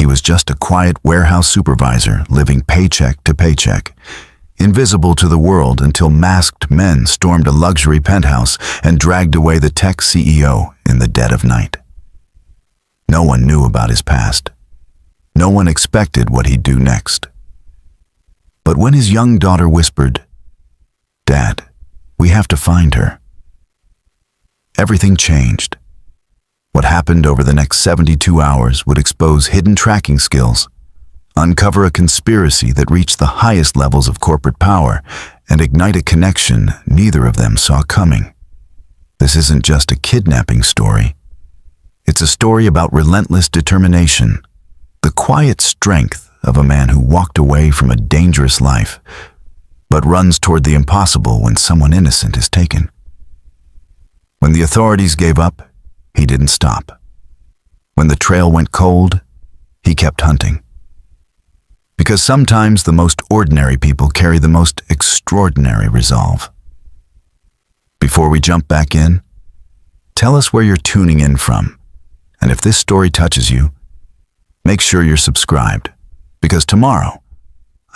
He was just a quiet warehouse supervisor living paycheck to paycheck, invisible to the world until masked men stormed a luxury penthouse and dragged away the tech CEO in the dead of night. No one knew about his past. No one expected what he'd do next. But when his young daughter whispered, "Dad, we have to find her," everything changed. What happened over the next 72 hours would expose hidden tracking skills, uncover a conspiracy that reached the highest levels of corporate power, and ignite a connection neither of them saw coming. This isn't just a kidnapping story. It's a story about relentless determination, the quiet strength of a man who walked away from a dangerous life, but runs toward the impossible when someone innocent is taken. When the authorities gave up, he didn't stop. When the trail went cold, he kept hunting. Because sometimes the most ordinary people carry the most extraordinary resolve. Before we jump back in, tell us where you're tuning in from. And if this story touches you, make sure you're subscribed, because tomorrow,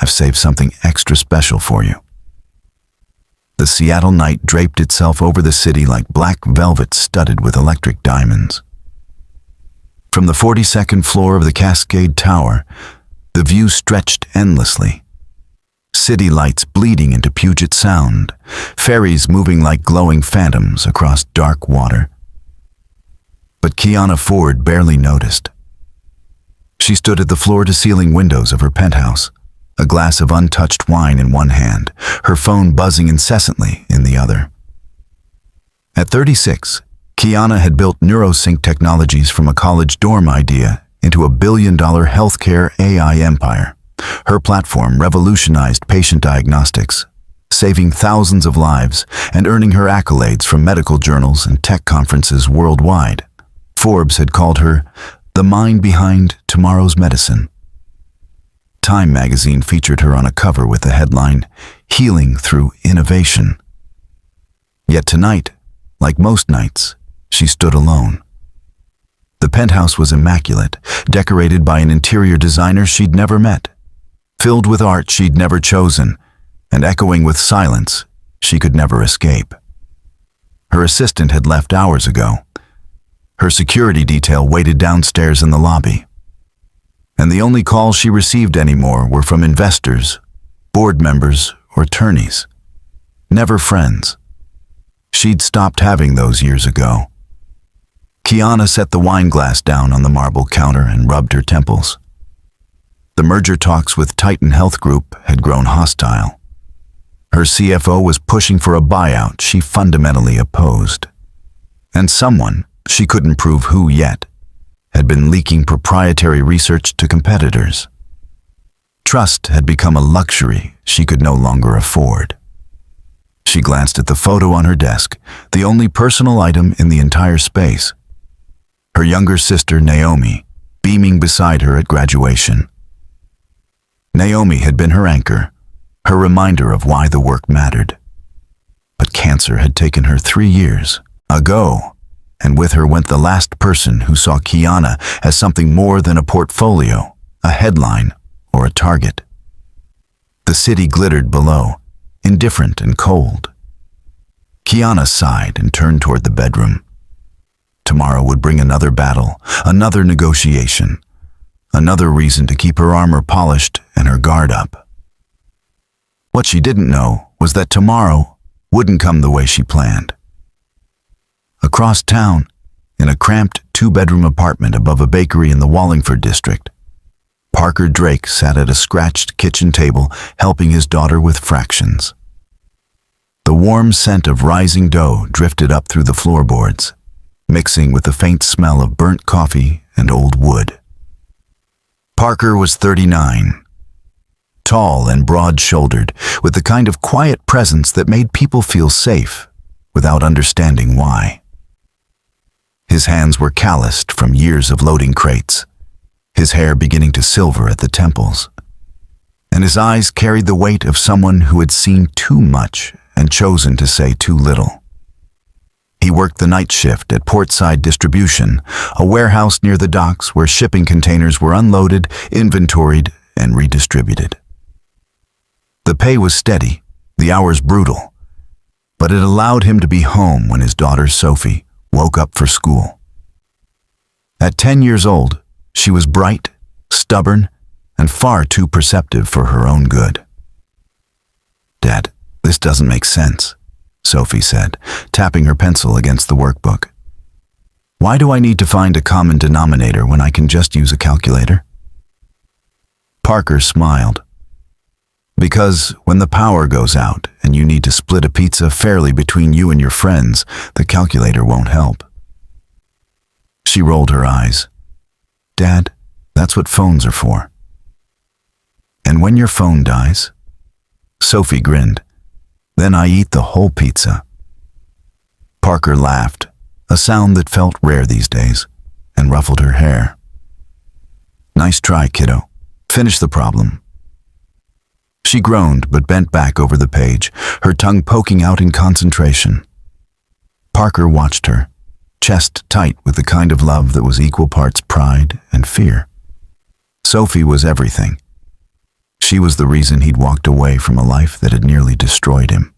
I've saved something extra special for you. The Seattle night draped itself over the city like black velvet studded with electric diamonds. From the 42nd floor of the Cascade Tower, the view stretched endlessly. City lights bleeding into Puget Sound, ferries moving like glowing phantoms across dark water. But Kiana Ford barely noticed. She stood at the floor-to-ceiling windows of her penthouse, a glass of untouched wine in one hand, her phone buzzing incessantly in the other. At 36, Kiana had built NeuroSync Technologies from a college dorm idea into a billion-dollar healthcare AI empire. Her platform revolutionized patient diagnostics, saving thousands of lives and earning her accolades from medical journals and tech conferences worldwide. Forbes had called her the mind behind tomorrow's medicine. Time magazine featured her on a cover with the headline, "Healing Through Innovation." Yet tonight, like most nights, she stood alone. The penthouse was immaculate, decorated by an interior designer she'd never met, filled with art she'd never chosen, and echoing with silence she could never escape. Her assistant had left hours ago. Her security detail waited downstairs in the lobby. And the only calls she received anymore were from investors, board members, or attorneys. Never friends. She'd stopped having those years ago. Kiana set the wine glass down on the marble counter and rubbed her temples. The merger talks with Titan Health Group had grown hostile. Her CFO was pushing for a buyout she fundamentally opposed. And someone, she couldn't prove who yet, had been leaking proprietary research to competitors. Trust had become a luxury she could no longer afford. She glanced at the photo on her desk, the only personal item in the entire space. Her younger sister, Naomi, beaming beside her at graduation. Naomi had been her anchor, her reminder of why the work mattered. But cancer had taken her 3 years ago, and with her went the last person who saw Kiana as something more than a portfolio, a headline, or a target. The city glittered below, indifferent and cold. Kiana sighed and turned toward the bedroom. Tomorrow would bring another battle, another negotiation, another reason to keep her armor polished and her guard up. What she didn't know was that tomorrow wouldn't come the way she planned. Across town, in a cramped 2-bedroom apartment above a bakery in the Wallingford district, Parker Drake sat at a scratched kitchen table helping his daughter with fractions. The warm scent of rising dough drifted up through the floorboards, mixing with the faint smell of burnt coffee and old wood. Parker was 39, tall and broad-shouldered, with the kind of quiet presence that made people feel safe without understanding why. His hands were calloused from years of loading crates, his hair beginning to silver at the temples, and his eyes carried the weight of someone who had seen too much and chosen to say too little. He worked the night shift at Portside Distribution, a warehouse near the docks where shipping containers were unloaded, inventoried, and redistributed. The pay was steady, the hours brutal, but it allowed him to be home when his daughter Sophie woke up for school. At 10 years old, she was bright, stubborn, and far too perceptive for her own good. "Dad, this doesn't make sense," Sophie said, tapping her pencil against the workbook. "Why do I need to find a common denominator when I can just use a calculator?" Parker smiled. "Because when the power goes out and you need to split a pizza fairly between you and your friends, the calculator won't help." She rolled her eyes. "Dad, that's what phones are for." "And when your phone dies?" Sophie grinned. "Then I eat the whole pizza." Parker laughed, a sound that felt rare these days, and ruffled her hair. "Nice try, kiddo. Finish the problem." She groaned but bent back over the page, her tongue poking out in concentration. Parker watched her, chest tight with the kind of love that was equal parts pride and fear. Sophie was everything. She was the reason he'd walked away from a life that had nearly destroyed him.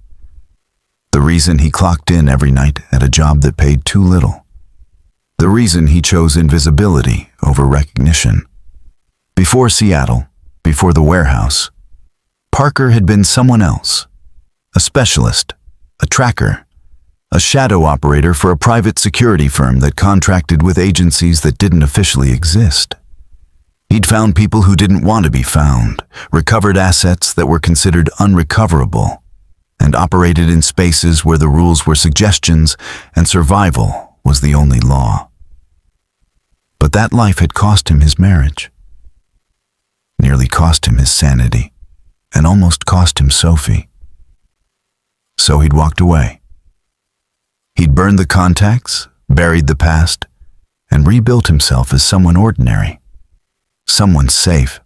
The reason he clocked in every night at a job that paid too little. The reason he chose invisibility over recognition. Before Seattle, before the warehouse, Parker had been someone else. A specialist, a tracker, a shadow operator for a private security firm that contracted with agencies that didn't officially exist. He'd found people who didn't want to be found, recovered assets that were considered unrecoverable, and operated in spaces where the rules were suggestions and survival was the only law. But that life had cost him his marriage, nearly cost him his sanity, and almost cost him Sophie. So he'd walked away. He'd burned the contacts, buried the past, and rebuilt himself as someone ordinary. Someone safe.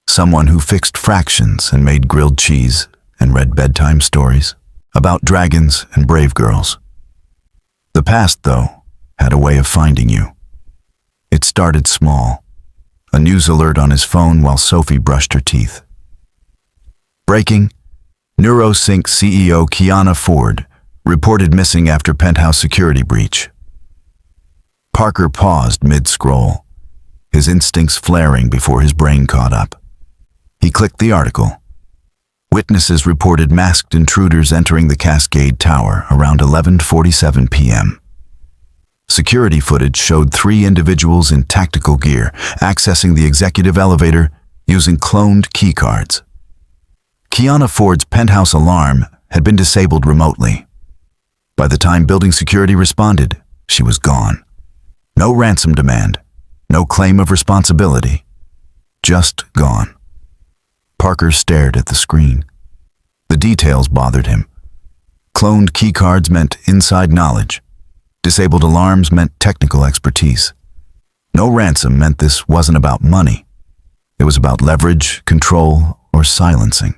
Someone who fixed fractions and made grilled cheese and read bedtime stories about dragons and brave girls. The past, though, had a way of finding you. It started small. A news alert on his phone while Sophie brushed her teeth. Breaking: NeuroSync CEO Kiana Ford reported missing after penthouse security breach. Parker paused mid-scroll, his instincts flaring before his brain caught up. He clicked the article. Witnesses reported masked intruders entering the Cascade Tower around 11:47 p.m. Security footage showed 3 individuals in tactical gear accessing the executive elevator using cloned keycards. Kiana Ford's penthouse alarm had been disabled remotely. By the time building security responded, she was gone. No ransom demand, no claim of responsibility, just gone. Parker stared at the screen. The details bothered him. Cloned keycards meant inside knowledge. Disabled alarms meant technical expertise. No ransom meant this wasn't about money. It was about leverage, control, or silencing.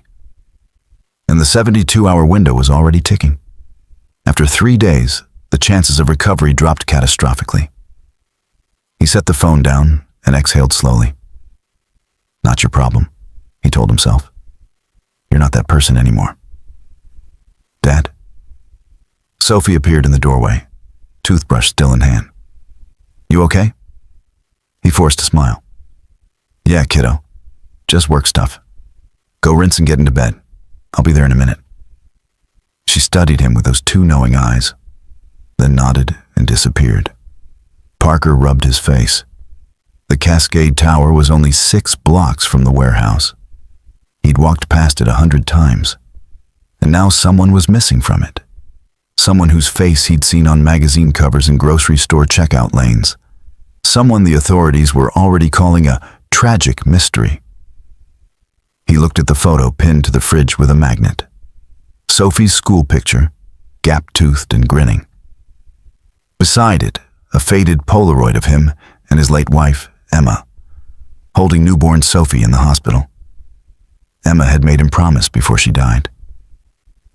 And the 72-hour window was already ticking. After 3 days, the chances of recovery dropped catastrophically. He set the phone down and exhaled slowly. "Not your problem," he told himself. "You're not that person anymore." "Dad?" Sophie appeared in the doorway, toothbrush still in hand. "You okay?" He forced a smile. "Yeah, kiddo. Just work stuff. Go rinse and get into bed. I'll be there in a minute." She studied him with those 2 knowing eyes, then nodded and disappeared. Parker rubbed his face. The Cascade Tower was only 6 blocks from the warehouse. He'd walked past it 100 times, and now someone was missing from it. Someone whose face he'd seen on magazine covers and grocery store checkout lanes. Someone the authorities were already calling a tragic mystery. He looked at the photo pinned to the fridge with a magnet. Sophie's school picture, gap-toothed and grinning. Beside it, a faded Polaroid of him and his late wife, Emma, holding newborn Sophie in the hospital. Emma had made him promise before she died.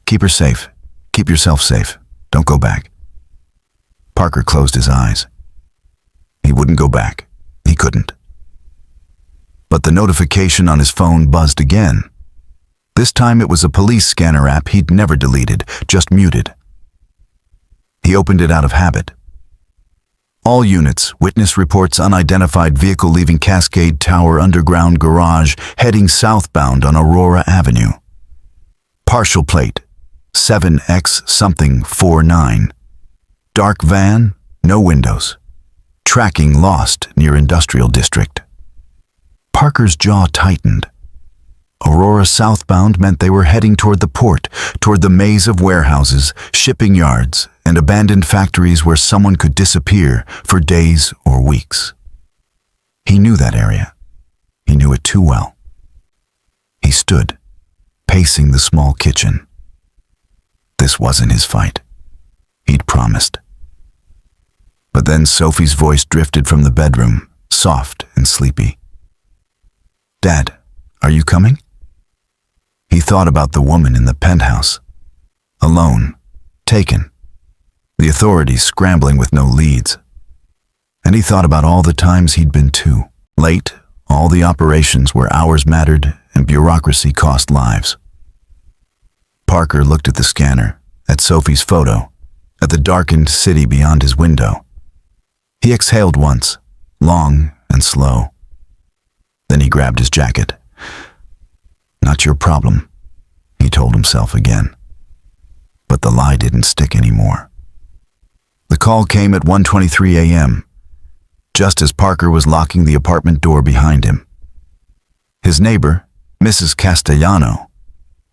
"Keep her safe. Keep yourself safe. Don't go back. Parker closed his eyes. He wouldn't go back. He couldn't. But the notification on his phone buzzed again. This time it was a police scanner app he'd never deleted, just muted. He opened it out of habit. All units, witness reports unidentified vehicle leaving Cascade Tower underground garage, heading southbound on Aurora Avenue. Partial plate, 7X something 49. Dark van, no windows. Tracking lost near Industrial District. Parker's jaw tightened. Aurora southbound meant they were heading toward the port, toward the maze of warehouses, shipping yards, and abandoned factories where someone could disappear for days or weeks. He knew that area. He knew it too well. He stood, pacing the small kitchen. This wasn't his fight. He'd promised. But then Sophie's voice drifted from the bedroom, soft and sleepy. "Dad, are you coming?" He thought about the woman in the penthouse. Alone, taken. The authorities scrambling with no leads. And he thought about all the times he'd been too. Late, all the operations where hours mattered and bureaucracy cost lives. Parker looked at the scanner, at Sophie's photo, at the darkened city beyond his window. He exhaled once, long and slow. Then he grabbed his jacket. "Not your problem," he told himself again. But the lie didn't stick anymore. The call came at 1:23 a.m., just as Parker was locking the apartment door behind him. His neighbor, Mrs. Castellano,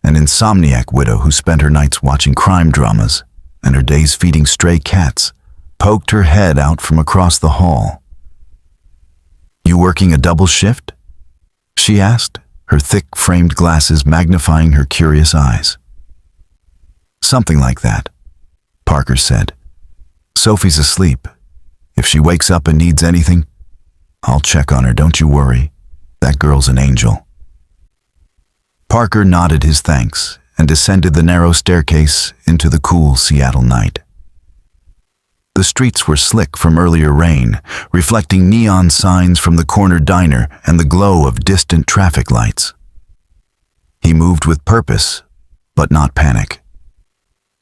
an insomniac widow who spent her nights watching crime dramas and her days feeding stray cats, poked her head out from across the hall. "You working a double shift?" she asked, her thick framed glasses magnifying her curious eyes. "Something like that," Parker said. "Sophie's asleep. If she wakes up and needs anything, I'll check on her, don't you worry. That girl's an angel." Parker nodded his thanks and descended the narrow staircase into the cool Seattle night. The streets were slick from earlier rain, reflecting neon signs from the corner diner and the glow of distant traffic lights. He moved with purpose, but not panic.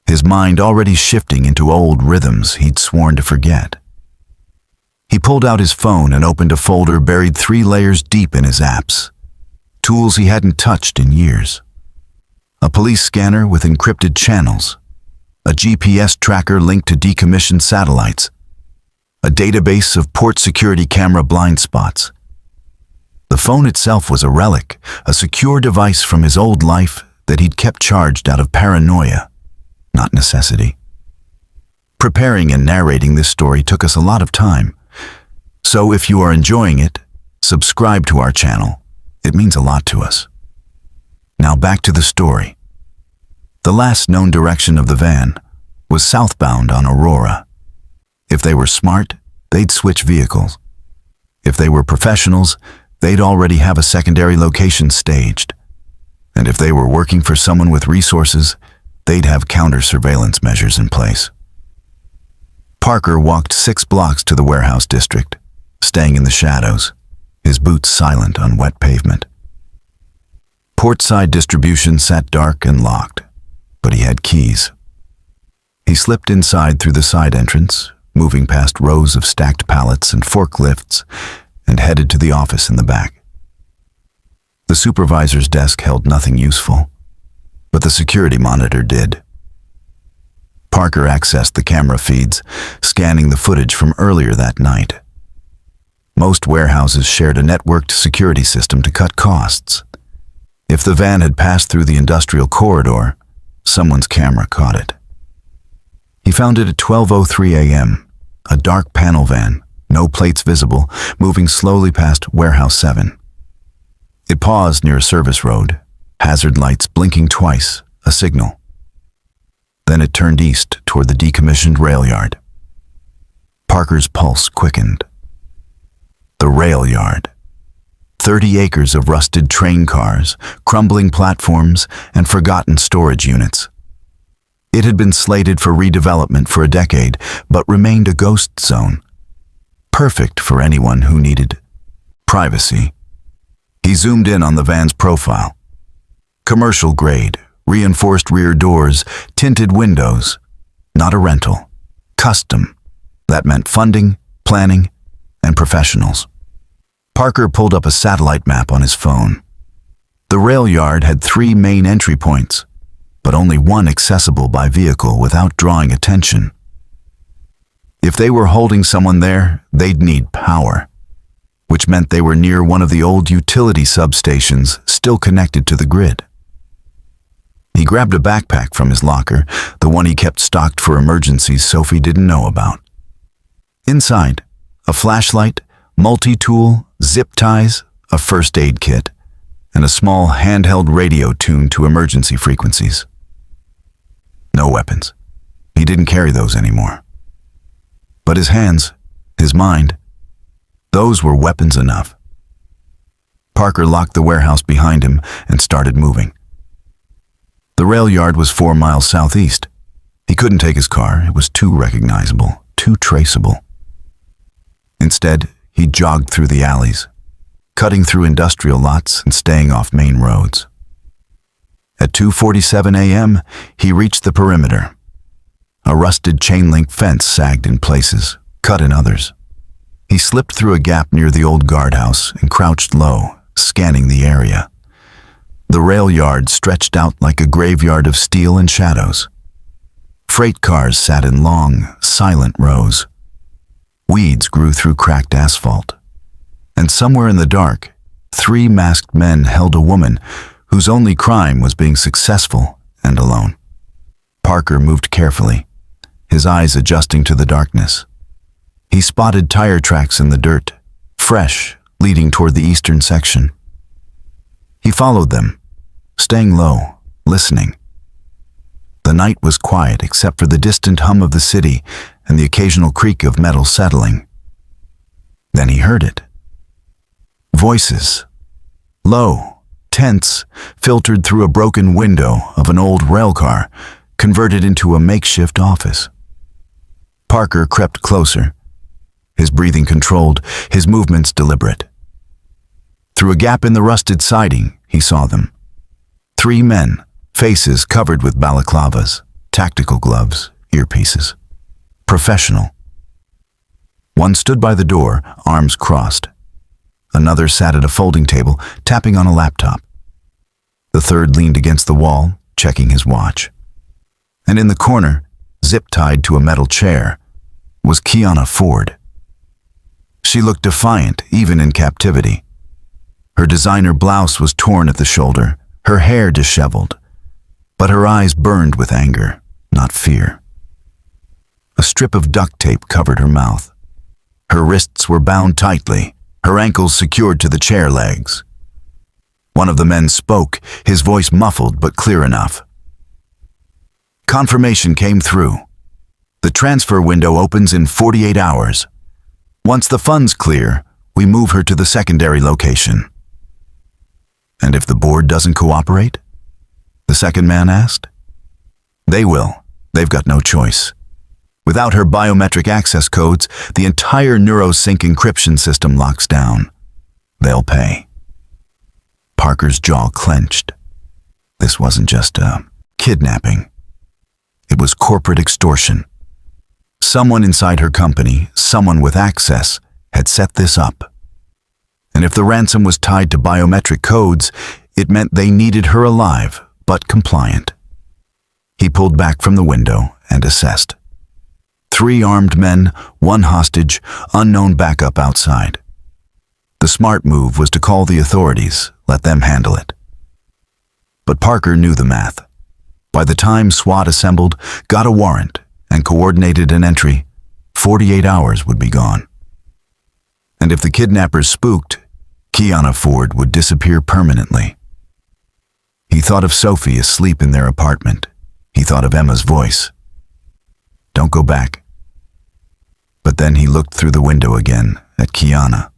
His mind already shifting into old rhythms he'd sworn to forget. He pulled out his phone and opened a folder buried 3 layers deep in his apps, tools he hadn't touched in years. A police scanner with encrypted channels, a GPS tracker linked to decommissioned satellites, a database of port security camera blind spots. The phone itself was a relic, a secure device from his old life that he'd kept charged out of paranoia, not necessity. Preparing and narrating this story took us a lot of time, so if you are enjoying it, subscribe to our channel. It means a lot to us. Now back to the story. The last known direction of the van was southbound on Aurora. If they were smart, they'd switch vehicles. If they were professionals, they'd already have a secondary location staged. And if they were working for someone with resources, they'd have counter-surveillance measures in place. Parker walked 6 blocks to the warehouse district, staying in the shadows, his boots silent on wet pavement. Portside distribution sat dark and locked, but he had keys. He slipped inside through the side entrance, moving past rows of stacked pallets and forklifts, and headed to the office in the back. The supervisor's desk held nothing useful, but the security monitor did. Parker accessed the camera feeds, scanning the footage from earlier that night. Most warehouses shared a networked security system to cut costs. If the van had passed through the industrial corridor, someone's camera caught it. He found it at 12:03 a.m., a dark panel van, no plates visible, moving slowly past Warehouse 7. It paused near a service road, hazard lights blinking twice, a signal. Then it turned east toward the decommissioned rail yard. Parker's pulse quickened. The rail yard. 30 acres of rusted train cars, crumbling platforms, and forgotten storage units. It had been slated for redevelopment for a decade, but remained a ghost zone. Perfect for anyone who needed privacy. He zoomed in on the van's profile. Commercial grade, reinforced rear doors, tinted windows. Not a rental. Custom. That meant funding, planning, and professionals. Parker pulled up a satellite map on his phone. The rail yard had 3 main entry points, but only one accessible by vehicle without drawing attention. If they were holding someone there, they'd need power, which meant they were near one of the old utility substations still connected to the grid. He grabbed a backpack from his locker, the one he kept stocked for emergencies Sophie didn't know about. Inside, a flashlight, multi-tool, zip ties, a first aid kit, and a small handheld radio tuned to emergency frequencies. No weapons. He didn't carry those anymore. But his hands, his mind, those were weapons enough. Parker locked the warehouse behind him and started moving. The rail yard was 4 miles southeast. He couldn't take his car. It was too recognizable, too traceable. Instead, he jogged through the alleys, cutting through industrial lots and staying off main roads. At 2:47 a.m., he reached the perimeter. A rusted chain-link fence sagged in places, cut in others. He slipped through a gap near the old guardhouse and crouched low, scanning the area. The rail yard stretched out like a graveyard of steel and shadows. Freight cars sat in long, silent rows. Weeds grew through cracked asphalt. And somewhere in the dark, 3 masked men held a woman whose only crime was being successful and alone. Parker moved carefully, his eyes adjusting to the darkness. He spotted tire tracks in the dirt, fresh, leading toward the eastern section. He followed them, staying low, listening. The night was quiet except for the distant hum of the city and the occasional creak of metal settling. Then he heard it. Voices, low, tense, filtered through a broken window of an old railcar, converted into a makeshift office. Parker crept closer, his breathing controlled, his movements deliberate. Through a gap in the rusted siding, he saw them. 3 men, faces covered with balaclavas, tactical gloves, earpieces. Professional. One stood by the door, arms crossed. Another sat at a folding table, tapping on a laptop. The third leaned against the wall, checking his watch. And in the corner, zip-tied to a metal chair, was Kiana Ford. She looked defiant, even in captivity. Her designer blouse was torn at the shoulder, her hair disheveled, but her eyes burned with anger, not fear. A strip of duct tape covered her mouth. Her wrists were bound tightly, her ankles secured to the chair legs. One of the men spoke, his voice muffled but clear enough. Confirmation came through. The transfer window opens in 48 hours. Once the funds clear, we move her to the secondary location. And if the board doesn't cooperate? The second man asked. They will. They've got no choice. Without her biometric access codes, the entire NeuroSync encryption system locks down. They'll pay. Parker's jaw clenched. This wasn't just a kidnapping. It was corporate extortion. Someone inside her company, someone with access, had set this up. And if the ransom was tied to biometric codes, it meant they needed her alive, but compliant. He pulled back from the window and assessed. 3 armed men, 1 hostage, unknown backup outside. The smart move was to call the authorities, let them handle it. But Parker knew the math. By the time SWAT assembled, got a warrant, and coordinated an entry, 48 hours would be gone. And if the kidnappers spooked, Kiana Ford would disappear permanently. He thought of Sophie asleep in their apartment. He thought of Emma's voice. Don't go back. But then he looked through the window again, at Kiana.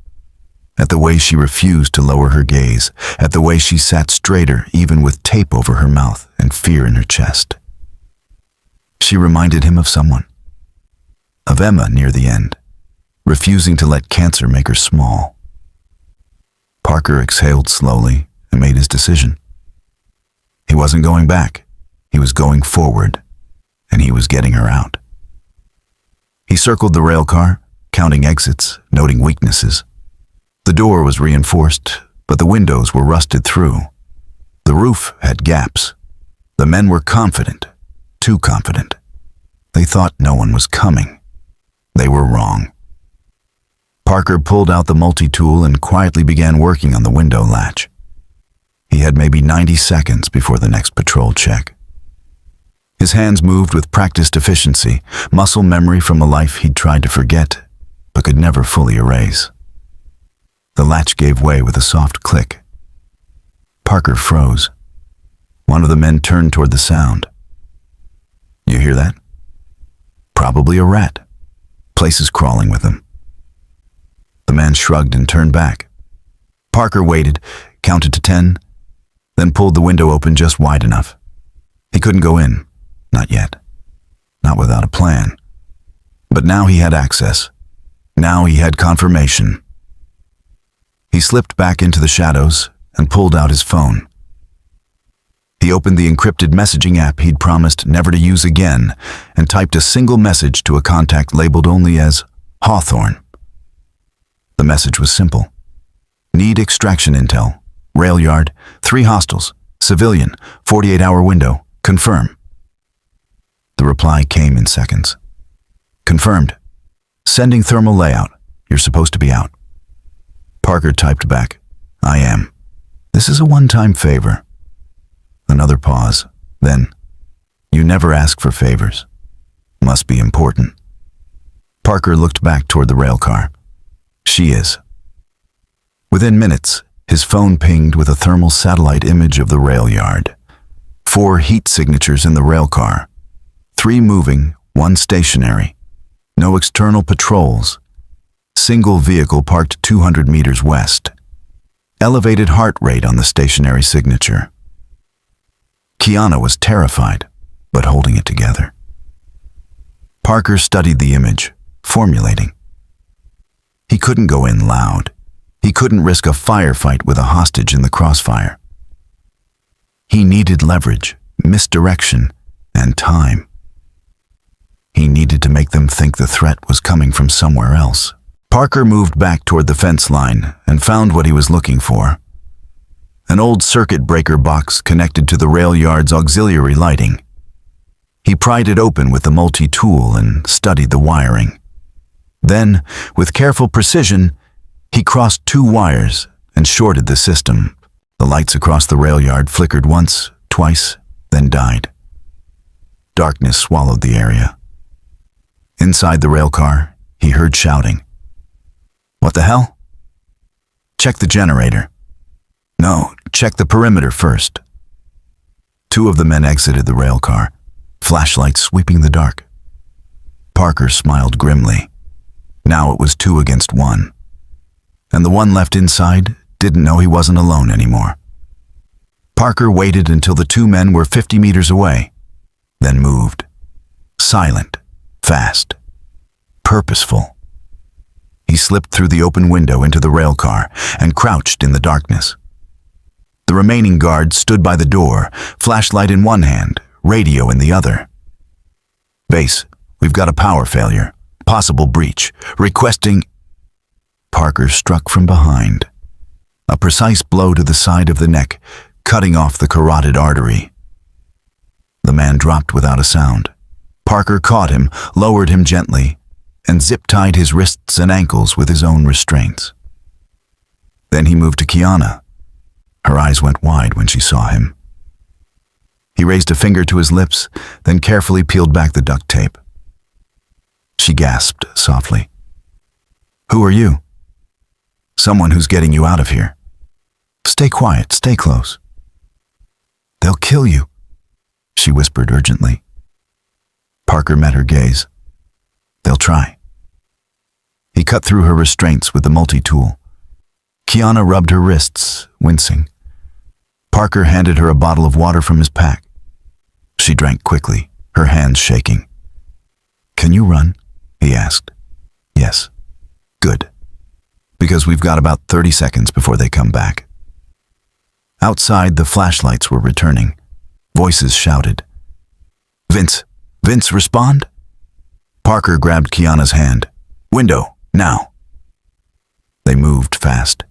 At the way she refused to lower her gaze, at the way she sat straighter even with tape over her mouth and fear in her chest. She reminded him of someone. Of Emma near the end, refusing to let cancer make her small. Parker exhaled slowly and made his decision. He wasn't going back. He was going forward, and he was getting her out. He circled the rail car, counting exits, noting weaknesses. The door was reinforced, but the windows were rusted through. The roof had gaps. The men were confident, too confident. They thought no one was coming. They were wrong. Parker pulled out the multi-tool and quietly began working on the window latch. He had maybe 90 seconds before the next patrol check. His hands moved with practiced efficiency, muscle memory from a life he'd tried to forget, but could never fully erase. The latch gave way with a soft click. Parker froze. One of the men turned toward the sound. You hear that? Probably a rat. Place is crawling with him. The man shrugged and turned back. Parker waited, counted to 10, then pulled the window open just wide enough. He couldn't go in. Not yet. Not without a plan. But now he had access. Now he had confirmation. He slipped back into the shadows and pulled out his phone. He opened the encrypted messaging app he'd promised never to use again and typed a single message to a contact labeled only as Hawthorne. The message was simple. Need extraction intel. Rail yard, 3 hostiles. Civilian, 48-hour window. Confirm. The reply came in seconds. Confirmed. Sending thermal layout. You're supposed to be out. Parker typed back. I am. This is a one-time favor. Another pause. Then, you never ask for favors. Must be important. Parker looked back toward the rail car. She is. Within minutes, his phone pinged with a thermal satellite image of the rail yard. 4 heat signatures in the rail car. 3 moving, 1 stationary. No external patrols. Single vehicle parked 200 meters west. Elevated heart rate on the stationary signature. Kiana was terrified, but holding it together. Parker studied the image, formulating. He couldn't go in loud. He couldn't risk a firefight with a hostage in the crossfire. He needed leverage, misdirection, and time. He needed to make them think the threat was coming from somewhere else. Parker moved back toward the fence line and found what he was looking for. An old circuit breaker box connected to the rail yard's auxiliary lighting. He pried it open with the multi-tool and studied the wiring. Then, with careful precision, he crossed 2 wires and shorted the system. The lights across the rail yard flickered once, twice, then died. Darkness swallowed the area. Inside the rail car, he heard shouting. What the hell? Check the generator. No, check the perimeter first. 2 of the men exited the rail car, flashlights sweeping the dark. Parker smiled grimly. Now it was 2 against 1. And the one left inside didn't know he wasn't alone anymore. Parker waited until the 2 men were 50 meters away, then moved. Silent, fast, purposeful. He slipped through the open window into the rail car and crouched in the darkness. The remaining guards stood by the door, flashlight in one hand, radio in the other. Base, we've got a power failure. Possible breach. Requesting... Parker struck from behind. A precise blow to the side of the neck, cutting off the carotid artery. The man dropped without a sound. Parker caught him, lowered him gently, and zip-tied his wrists and ankles with his own restraints. Then he moved to Kiana. Her eyes went wide when she saw him. He raised a finger to his lips, then carefully peeled back the duct tape. She gasped softly. Who are you? Someone who's getting you out of here. Stay quiet, stay close. They'll kill you, she whispered urgently. Parker met her gaze. They'll try. He cut through her restraints with the multi-tool. Kiana rubbed her wrists, wincing. Parker handed her a bottle of water from his pack. She drank quickly, her hands shaking. "Can you run?" he asked. "Yes." "Good. Because we've got about 30 seconds before they come back." Outside, the flashlights were returning. Voices shouted. "Vince! Vince, respond!" Parker grabbed Kiana's hand. "Window, now!" They moved fast.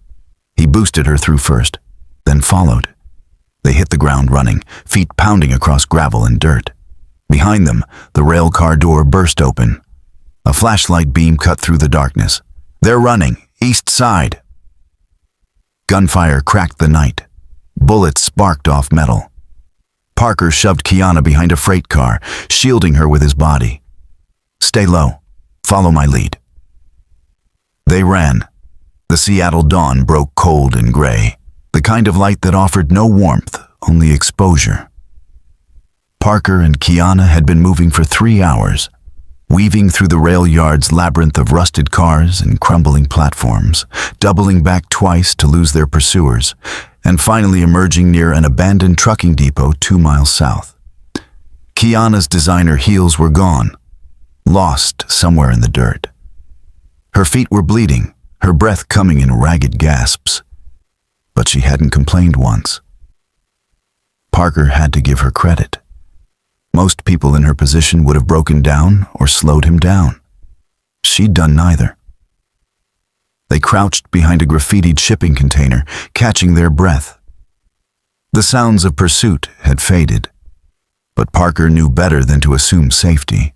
He boosted her through first, then followed. They hit the ground running, feet pounding across gravel and dirt. Behind them, the rail car door burst open. A flashlight beam cut through the darkness. "They're running, east side!" Gunfire cracked the night. Bullets sparked off metal. Parker shoved Kiana behind a freight car, shielding her with his body. "Stay low. Follow my lead." They ran. The Seattle dawn broke cold and gray, the kind of light that offered no warmth, only exposure. Parker and Kiana had been moving for 3 hours, weaving through the rail yard's labyrinth of rusted cars and crumbling platforms, doubling back twice to lose their pursuers, and finally emerging near an abandoned trucking depot 2 miles south. Kiana's designer heels were gone, lost somewhere in the dirt. Her feet were bleeding, her breath coming in ragged gasps. But she hadn't complained once. Parker had to give her credit. Most people in her position would have broken down or slowed him down. She'd done neither. They crouched behind a graffitied shipping container, catching their breath. The sounds of pursuit had faded, but Parker knew better than to assume safety.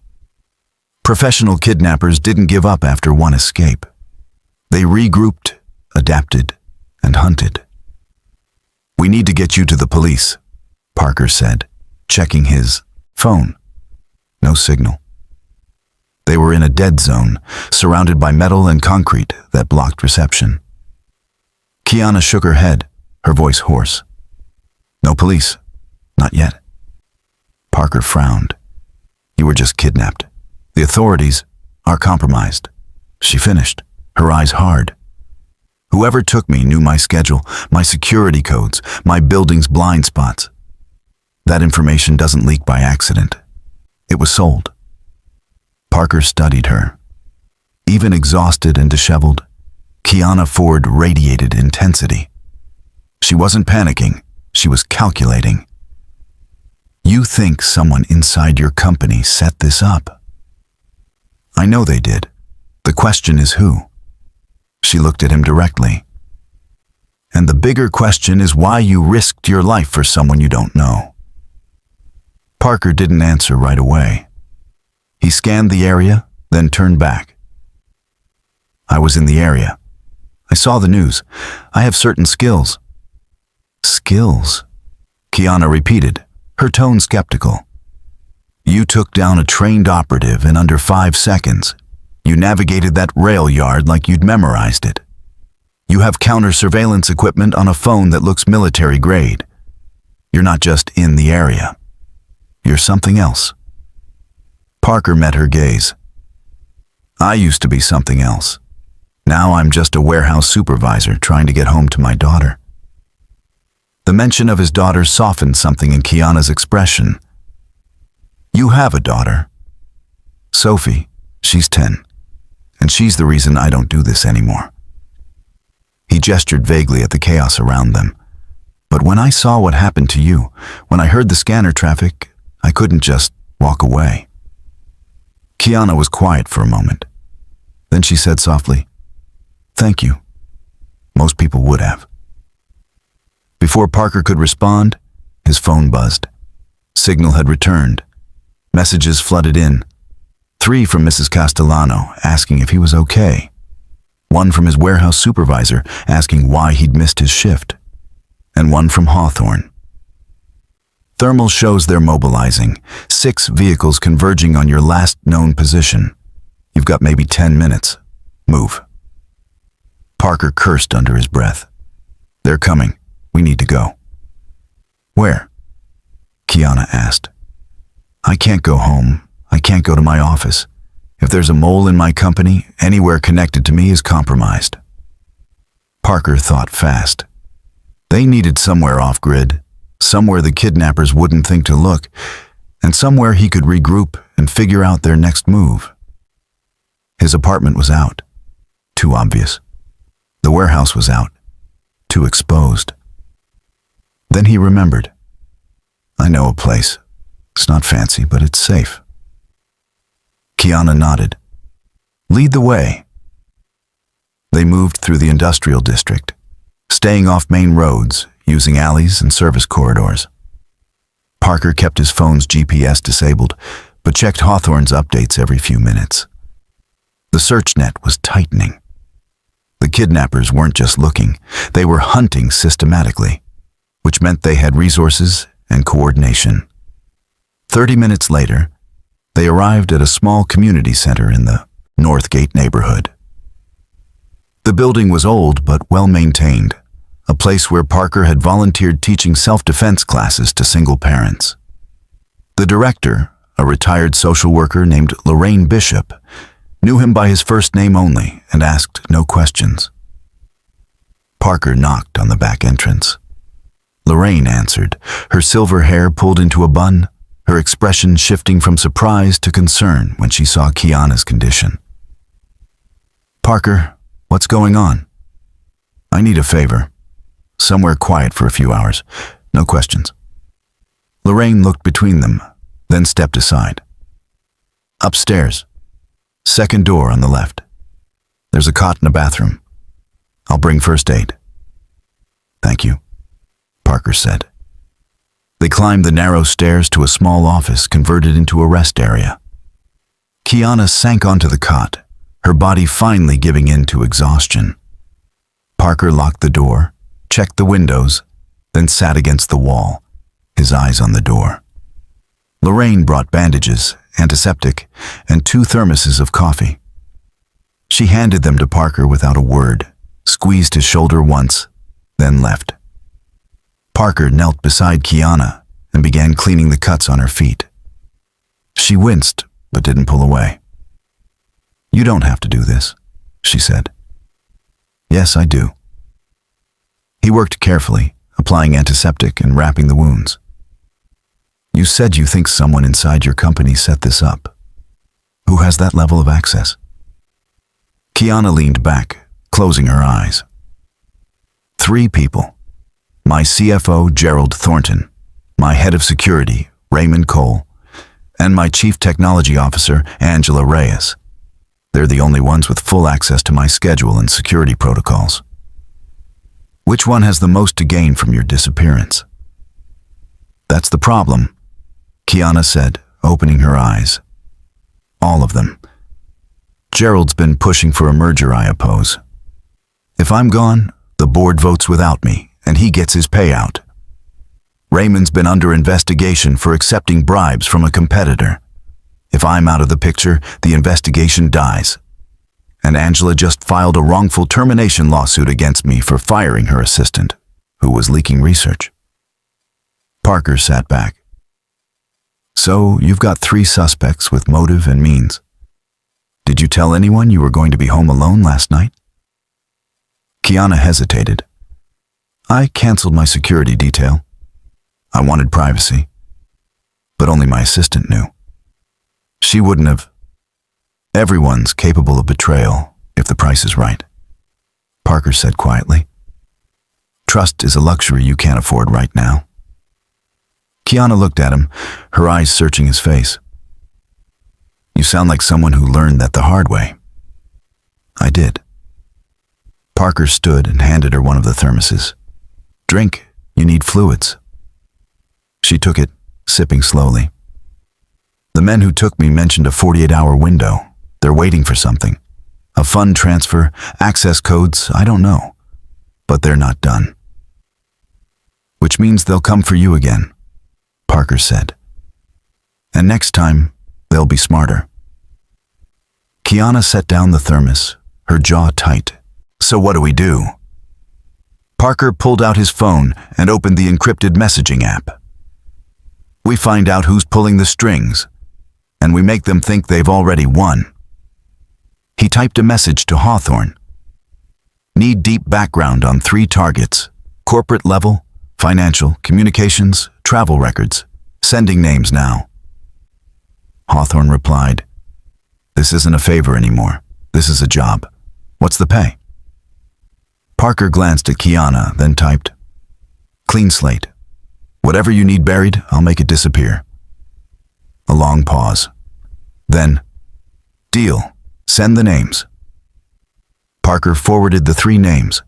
Professional kidnappers didn't give up after one escape. They regrouped, adapted, and hunted. "We need to get you to the police," Parker said, checking his phone. No signal. They were in a dead zone, surrounded by metal and concrete that blocked reception. Kiana shook her head, her voice hoarse. "No police. Not yet." Parker frowned. "You were just kidnapped. The authorities are compromised." She finished, her eyes hard. "Whoever took me knew my schedule, my security codes, my building's blind spots. That information doesn't leak by accident. It was sold." Parker studied her. Even exhausted and disheveled, Kiana Ford radiated intensity. She wasn't panicking, she was calculating. "You think someone inside your company set this up?" "I know they did. The question is who?" She looked at him directly. "And the bigger question is why you risked your life for someone you don't know." Parker didn't answer right away. He scanned the area, then turned back. "I was in the area. I saw the news. I have certain skills." "Skills?" Kiana repeated, her tone skeptical. "You took down a trained operative in under 5 seconds. You navigated that rail yard like you'd memorized it. You have counter-surveillance equipment on a phone that looks military grade. You're not just in the area. You're something else." Parker met her gaze. "I used to be something else. Now I'm just a warehouse supervisor trying to get home to my daughter." The mention of his daughter softened something in Kiana's expression. "You have a daughter. Sophie, she's 10, and she's the reason I don't do this anymore." He gestured vaguely at the chaos around them. "But when I saw what happened to you, when I heard the scanner traffic, I couldn't just walk away." Kiana was quiet for a moment. Then she said softly, "Thank you." Most people would have. Before Parker could respond, his phone buzzed. Signal had returned. Messages flooded in. 3 from Mrs. Castellano asking if he was okay. 1 from his warehouse supervisor asking why he'd missed his shift. And 1 from Hawthorne. "Thermal shows they're mobilizing. 6 vehicles converging on your last known position. You've got maybe 10 minutes. Move." Parker cursed under his breath. "They're coming. We need to go." "Where?" Kiana asked. "I can't go home. I can't go to my office. If there's a mole in my company, anywhere connected to me is compromised." Parker thought fast. They needed somewhere off-grid, somewhere the kidnappers wouldn't think to look, and somewhere he could regroup and figure out their next move. His apartment was out. Too obvious. The warehouse was out. Too exposed. Then he remembered. I know a place. It's not fancy, but it's safe. Kiana nodded. Lead the way. They moved through the industrial district, staying off main roads, using alleys and service corridors. Parker kept his phone's GPS disabled, but checked Hawthorne's updates every few minutes. The search net was tightening. The kidnappers weren't just looking, they were hunting systematically, which meant they had resources and coordination. 30 minutes later, they arrived at a small community center in the Northgate neighborhood. The building was old but well-maintained, a place where Parker had volunteered teaching self-defense classes to single parents. The director, a retired social worker named Lorraine Bishop, knew him by his first name only and asked no questions. Parker knocked on the back entrance. Lorraine answered, her silver hair pulled into a bun, her expression shifting from surprise to concern when she saw Kiana's condition. Parker, what's going on? I need a favor. Somewhere quiet for a few hours. No questions. Lorraine looked between them, then stepped aside. Upstairs. Second door on the left. There's a cot in a bathroom. I'll bring first aid. Thank you, Parker said. They climbed the narrow stairs to a small office converted into a rest area. Kiana sank onto the cot, her body finally giving in to exhaustion. Parker locked the door, checked the windows, then sat against the wall, his eyes on the door. Lorraine brought bandages, antiseptic, and 2 thermoses of coffee. She handed them to Parker without a word, squeezed his shoulder once, then left. Parker knelt beside Kiana and began cleaning the cuts on her feet. She winced, but didn't pull away. You don't have to do this, she said. Yes, I do. He worked carefully, applying antiseptic and wrapping the wounds. You said you think someone inside your company set this up. Who has that level of access? Kiana leaned back, closing her eyes. 3 people. My CFO, Gerald Thornton, my head of security, Raymond Cole, and my chief technology officer, Angela Reyes. They're the only ones with full access to my schedule and security protocols. Which one has the most to gain from your disappearance? That's the problem, Kiana said, opening her eyes. All of them. Gerald's been pushing for a merger, I oppose. If I'm gone, the board votes without me, and he gets his payout. Raymond's been under investigation for accepting bribes from a competitor. If I'm out of the picture, the investigation dies. And Angela just filed a wrongful termination lawsuit against me for firing her assistant, who was leaking research. Parker sat back. So, you've got 3 suspects with motive and means. Did you tell anyone you were going to be home alone last night? Kiana hesitated. I canceled my security detail. I wanted privacy. But only my assistant knew. She wouldn't have. Everyone's capable of betrayal, if the price is right, Parker said quietly. Trust is a luxury you can't afford right now. Kiana looked at him, her eyes searching his face. You sound like someone who learned that the hard way. I did. Parker stood and handed her one of the thermoses. Drink, you need fluids. She took it, sipping slowly. The men who took me mentioned a 48-hour window. They're waiting for something. A fund transfer, access codes, I don't know. But they're not done. Which means they'll come for you again, Parker said. And next time, they'll be smarter. Kiana set down the thermos, her jaw tight. So what do we do? Parker pulled out his phone and opened the encrypted messaging app. We find out who's pulling the strings, and we make them think they've already won. He typed a message to Hawthorne. Need deep background on 3 targets: corporate level, financial, communications, travel records. Sending names now. Hawthorne replied. "This isn't a favor anymore. This is a job. What's the pay?" Parker glanced at Kiana, then typed, "Clean slate. Whatever you need buried, I'll make it disappear." A long pause. Then, "Deal. Send the names." Parker forwarded the 3 names: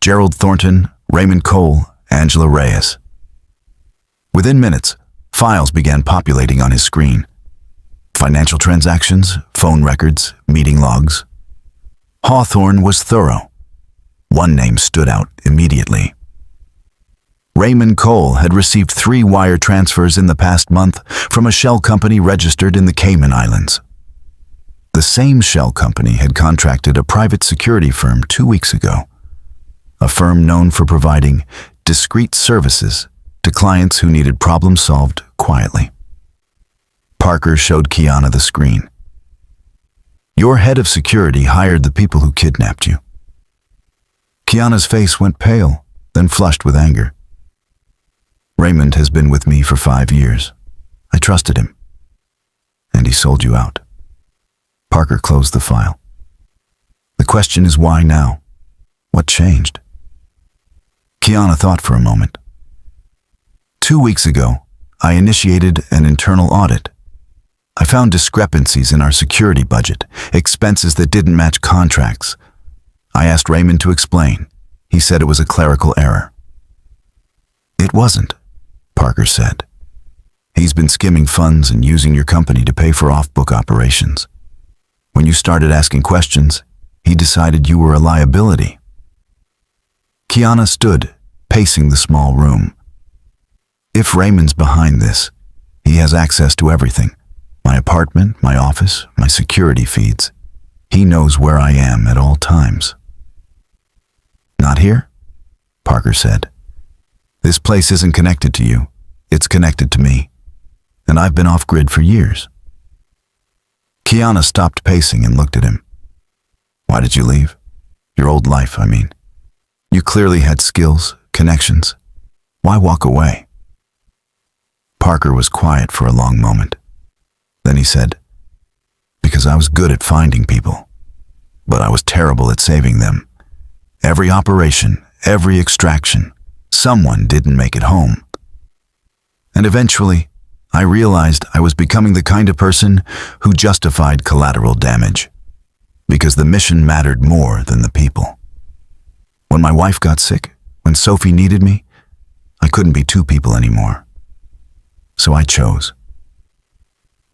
Gerald Thornton, Raymond Cole, Angela Reyes. Within minutes, files began populating on his screen. Financial transactions, phone records, meeting logs. Hawthorne was thorough. One name stood out immediately. Raymond Cole had received 3 wire transfers in the past month from a shell company registered in the Cayman Islands. The same shell company had contracted a private security firm 2 weeks ago, a firm known for providing discreet services to clients who needed problems solved quietly. Parker showed Kiana the screen. "Your head of security hired the people who kidnapped you." Kiana's face went pale, then flushed with anger. "Raymond has been with me for 5 years. I trusted him. And he sold you out." Parker closed the file. "The question is why now? What changed?" Kiana thought for a moment. 2 weeks ago, I initiated an internal audit. I found discrepancies in our security budget, expenses that didn't match contracts. I asked Raymond to explain. He said it was a clerical error. "It wasn't," Parker said. "He's been skimming funds and using your company to pay for off-book operations. When you started asking questions, he decided you were a liability." Kiana stood, pacing the small room. "If Raymond's behind this, he has access to everything. My apartment, my office, my security feeds. He knows where I am at all times." "Not here?" Parker said. "This place isn't connected to you. It's connected to me. And I've been off-grid for years." Kiana stopped pacing and looked at him. "Why did you leave? Your old life, I mean. You clearly had skills, connections. Why walk away?" Parker was quiet for a long moment. Then he said, "Because I was good at finding people, but I was terrible at saving them. Every operation, every extraction, someone didn't make it home. And eventually, I realized I was becoming the kind of person who justified collateral damage, because the mission mattered more than the people. When my wife got sick, when Sophie needed me, I couldn't be 2 people anymore. So I chose."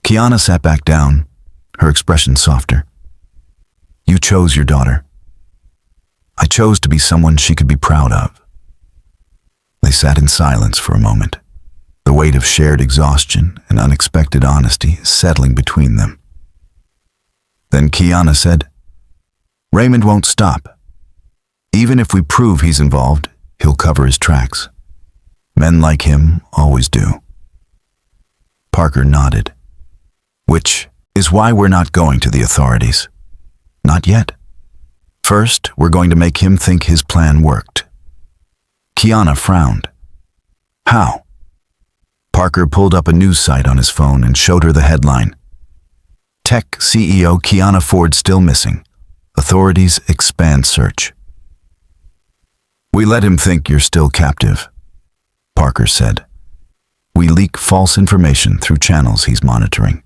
Kiana sat back down, her expression softer. "You chose your daughter. I chose to be someone she could be proud of." They sat in silence for a moment, the weight of shared exhaustion and unexpected honesty settling between them. Then Kiana said, "Raymond won't stop. Even if we prove he's involved, he'll cover his tracks. Men like him always do." Parker nodded. "Which is why we're not going to the authorities. Not yet. First, we're going to make him think his plan worked." Kiana frowned. "How?" Parker pulled up a news site on his phone and showed her the headline. "Tech CEO Kiana Ford still missing. Authorities expand search." "We let him think you're still captive," Parker said. "We leak false information through channels he's monitoring.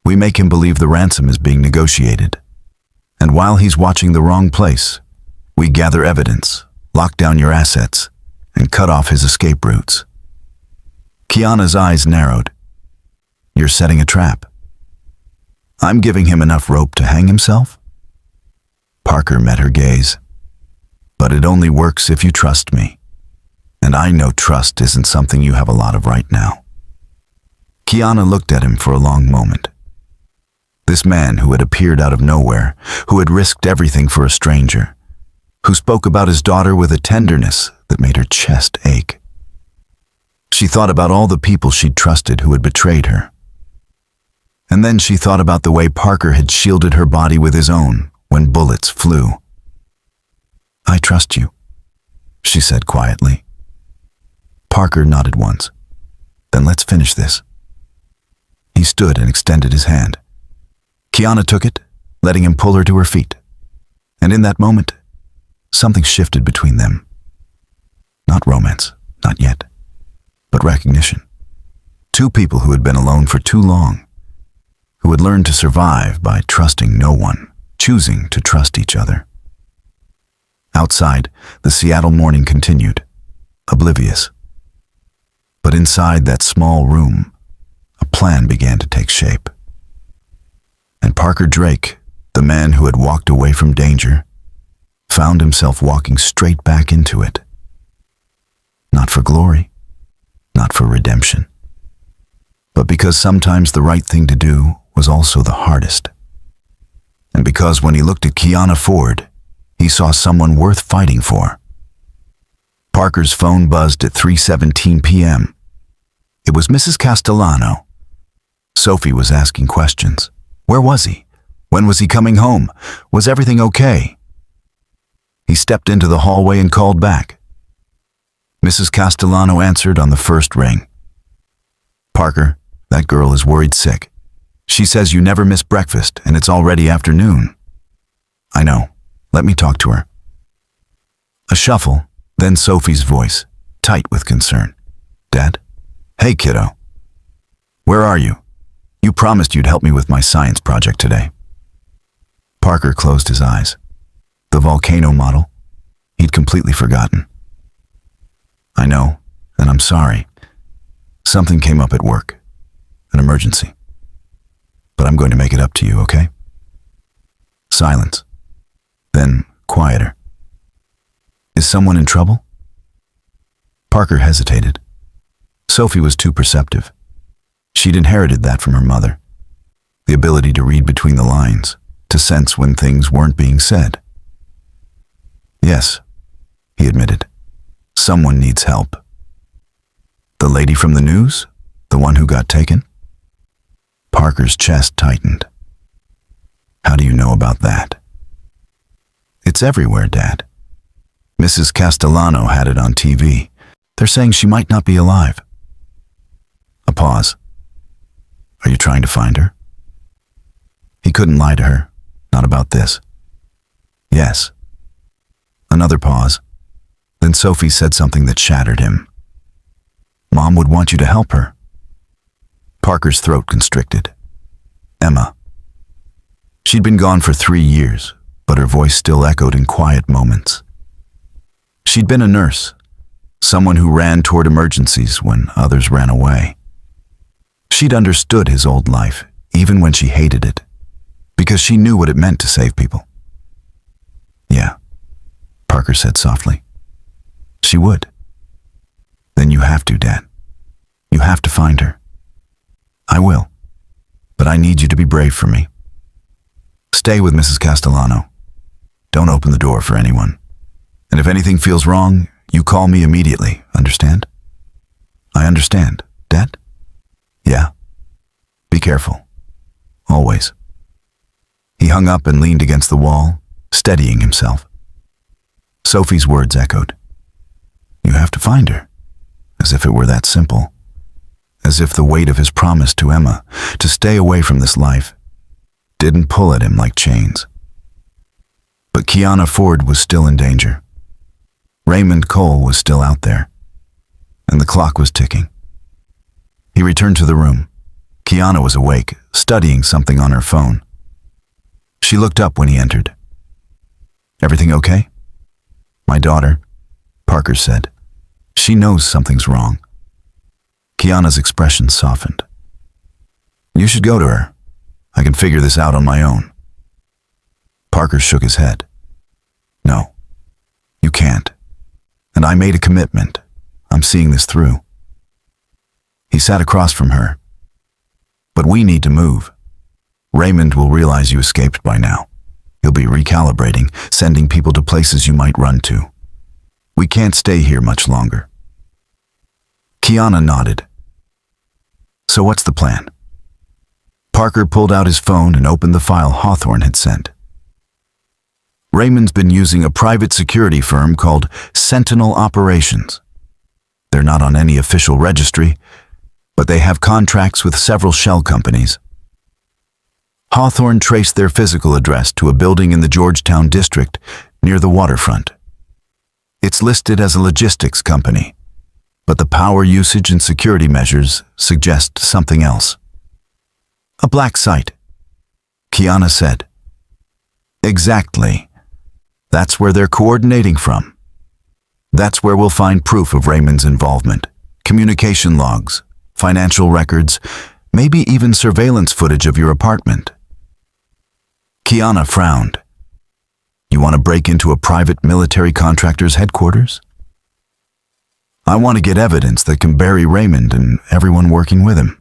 We make him believe the ransom is being negotiated. And while he's watching the wrong place, we gather evidence, lock down your assets, and cut off his escape routes." Kiana's eyes narrowed. "You're setting a trap." "I'm giving him enough rope to hang himself?" Parker met her gaze. "But it only works if you trust me. And I know trust isn't something you have a lot of right now." Kiana looked at him for a long moment. This man who had appeared out of nowhere, who had risked everything for a stranger, who spoke about his daughter with a tenderness that made her chest ache. She thought about all the people she'd trusted who had betrayed her. And then she thought about the way Parker had shielded her body with his own when bullets flew. "I trust you," she said quietly. Parker nodded once. "Then let's finish this." He stood and extended his hand. Kiana took it, letting him pull her to her feet. And in that moment, something shifted between them. Not romance, not yet, but recognition. Two people who had been alone for too long, who had learned to survive by trusting no one, choosing to trust each other. Outside, the Seattle morning continued, oblivious. But inside that small room, a plan began to take shape. And Parker Drake, the man who had walked away from danger, found himself walking straight back into it. Not for glory, not for redemption, but because sometimes the right thing to do was also the hardest. And because when he looked at Kiana Ford, he saw someone worth fighting for. Parker's phone buzzed at 3:17 p.m. It was Mrs. Castellano. Sophie was asking questions. Where was he? When was he coming home? Was everything okay? He stepped into the hallway and called back. Mrs. Castellano answered on the first ring. Parker, that girl is worried sick. She says you never miss breakfast and it's already afternoon. I know. Let me talk to her. A shuffle, then Sophie's voice, tight with concern. Dad? Hey, kiddo. Where are you? You promised you'd help me with my science project today. Parker closed his eyes. The volcano model? He'd completely forgotten. I know, and I'm sorry. Something came up at work. An emergency. But I'm going to make it up to you, okay? Silence. Then quieter. Is someone in trouble? Parker hesitated. Sophie was too perceptive. She'd inherited that from her mother. The ability to read between the lines, to sense when things weren't being said. Yes, he admitted. Someone needs help. The lady from the news? The one who got taken? Parker's chest tightened. How do you know about that? It's everywhere, Dad. Mrs. Castellano had it on TV. They're saying she might not be alive. A pause. Are you trying to find her? He couldn't lie to her. Not about this. Yes. Another pause. Then Sophie said something that shattered him. Mom would want you to help her. Parker's throat constricted. Emma. She'd been gone for 3 years, but her voice still echoed in quiet moments. She'd been a nurse, someone who ran toward emergencies when others ran away. She'd understood his old life, even when she hated it, because she knew what it meant to save people. Yeah, Parker said softly. She would. Then you have to, Dad. You have to find her. I will, but I need you to be brave for me. Stay with Mrs. Castellano. Don't open the door for anyone. And if anything feels wrong, you call me immediately, understand? I understand, Dad? Yeah. Be careful. Always. He hung up and leaned against the wall, steadying himself. Sophie's words echoed. You have to find her. As if it were that simple. As if the weight of his promise to Emma, to stay away from this life, didn't pull at him like chains. But Kiana Ford was still in danger. Raymond Cole was still out there. And the clock was ticking. He returned to the room. Kiana was awake, studying something on her phone. She looked up when he entered. Everything okay? My daughter, Parker said. She knows something's wrong. Kiana's expression softened. You should go to her. I can figure this out on my own. Parker shook his head. No, you can't. And I made a commitment. I'm seeing this through. He sat across from her. But we need to move. Raymond will realize you escaped by now. He'll be recalibrating, sending people to places you might run to. We can't stay here much longer. Kiana nodded. So what's the plan? Parker pulled out his phone and opened the file Hawthorne had sent. Raymond's been using a private security firm called Sentinel Operations. They're not on any official registry, but they have contracts with several shell companies. Hawthorne traced their physical address to a building in the Georgetown district near the waterfront. It's listed as a logistics company, but the power usage and security measures suggest something else. A black site, Kiana said. Exactly. That's where they're coordinating from. That's where we'll find proof of Raymond's involvement, communication logs, financial records, maybe even surveillance footage of your apartment. Kiana frowned. You want to break into a private military contractor's headquarters? I want to get evidence that can bury Raymond and everyone working with him.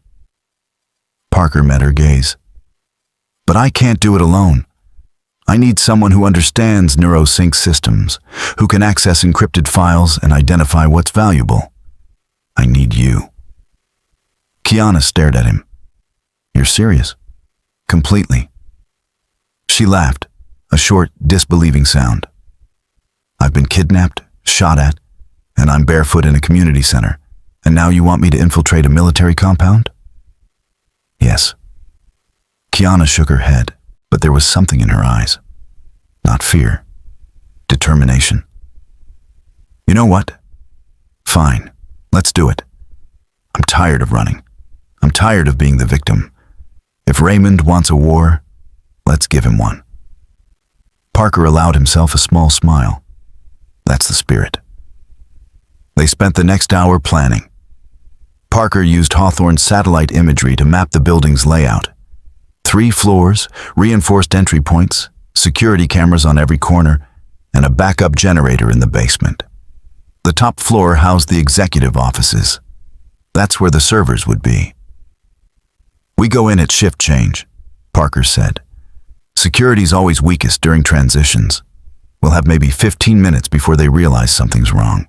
Parker met her gaze. But I can't do it alone. I need someone who understands neurosync systems, who can access encrypted files and identify what's valuable. I need you. Kiana stared at him. You're serious? Completely. She laughed, a short, disbelieving sound. I've been kidnapped, shot at, and I'm barefoot in a community center, and now you want me to infiltrate a military compound? Yes. Kiana shook her head, but there was something in her eyes. Not fear. Determination. You know what? Fine. Let's do it. I'm tired of running. I'm tired of being the victim. If Raymond wants a war, let's give him one. Parker allowed himself a small smile. That's the spirit. They spent the next hour planning. Parker used Hawthorne's satellite imagery to map the building's layout. 3 floors, reinforced entry points, security cameras on every corner, and a backup generator in the basement. The top floor housed the executive offices. That's where the servers would be. We go in at shift change, Parker said. Security's always weakest during transitions. We'll have maybe 15 minutes before they realize something's wrong.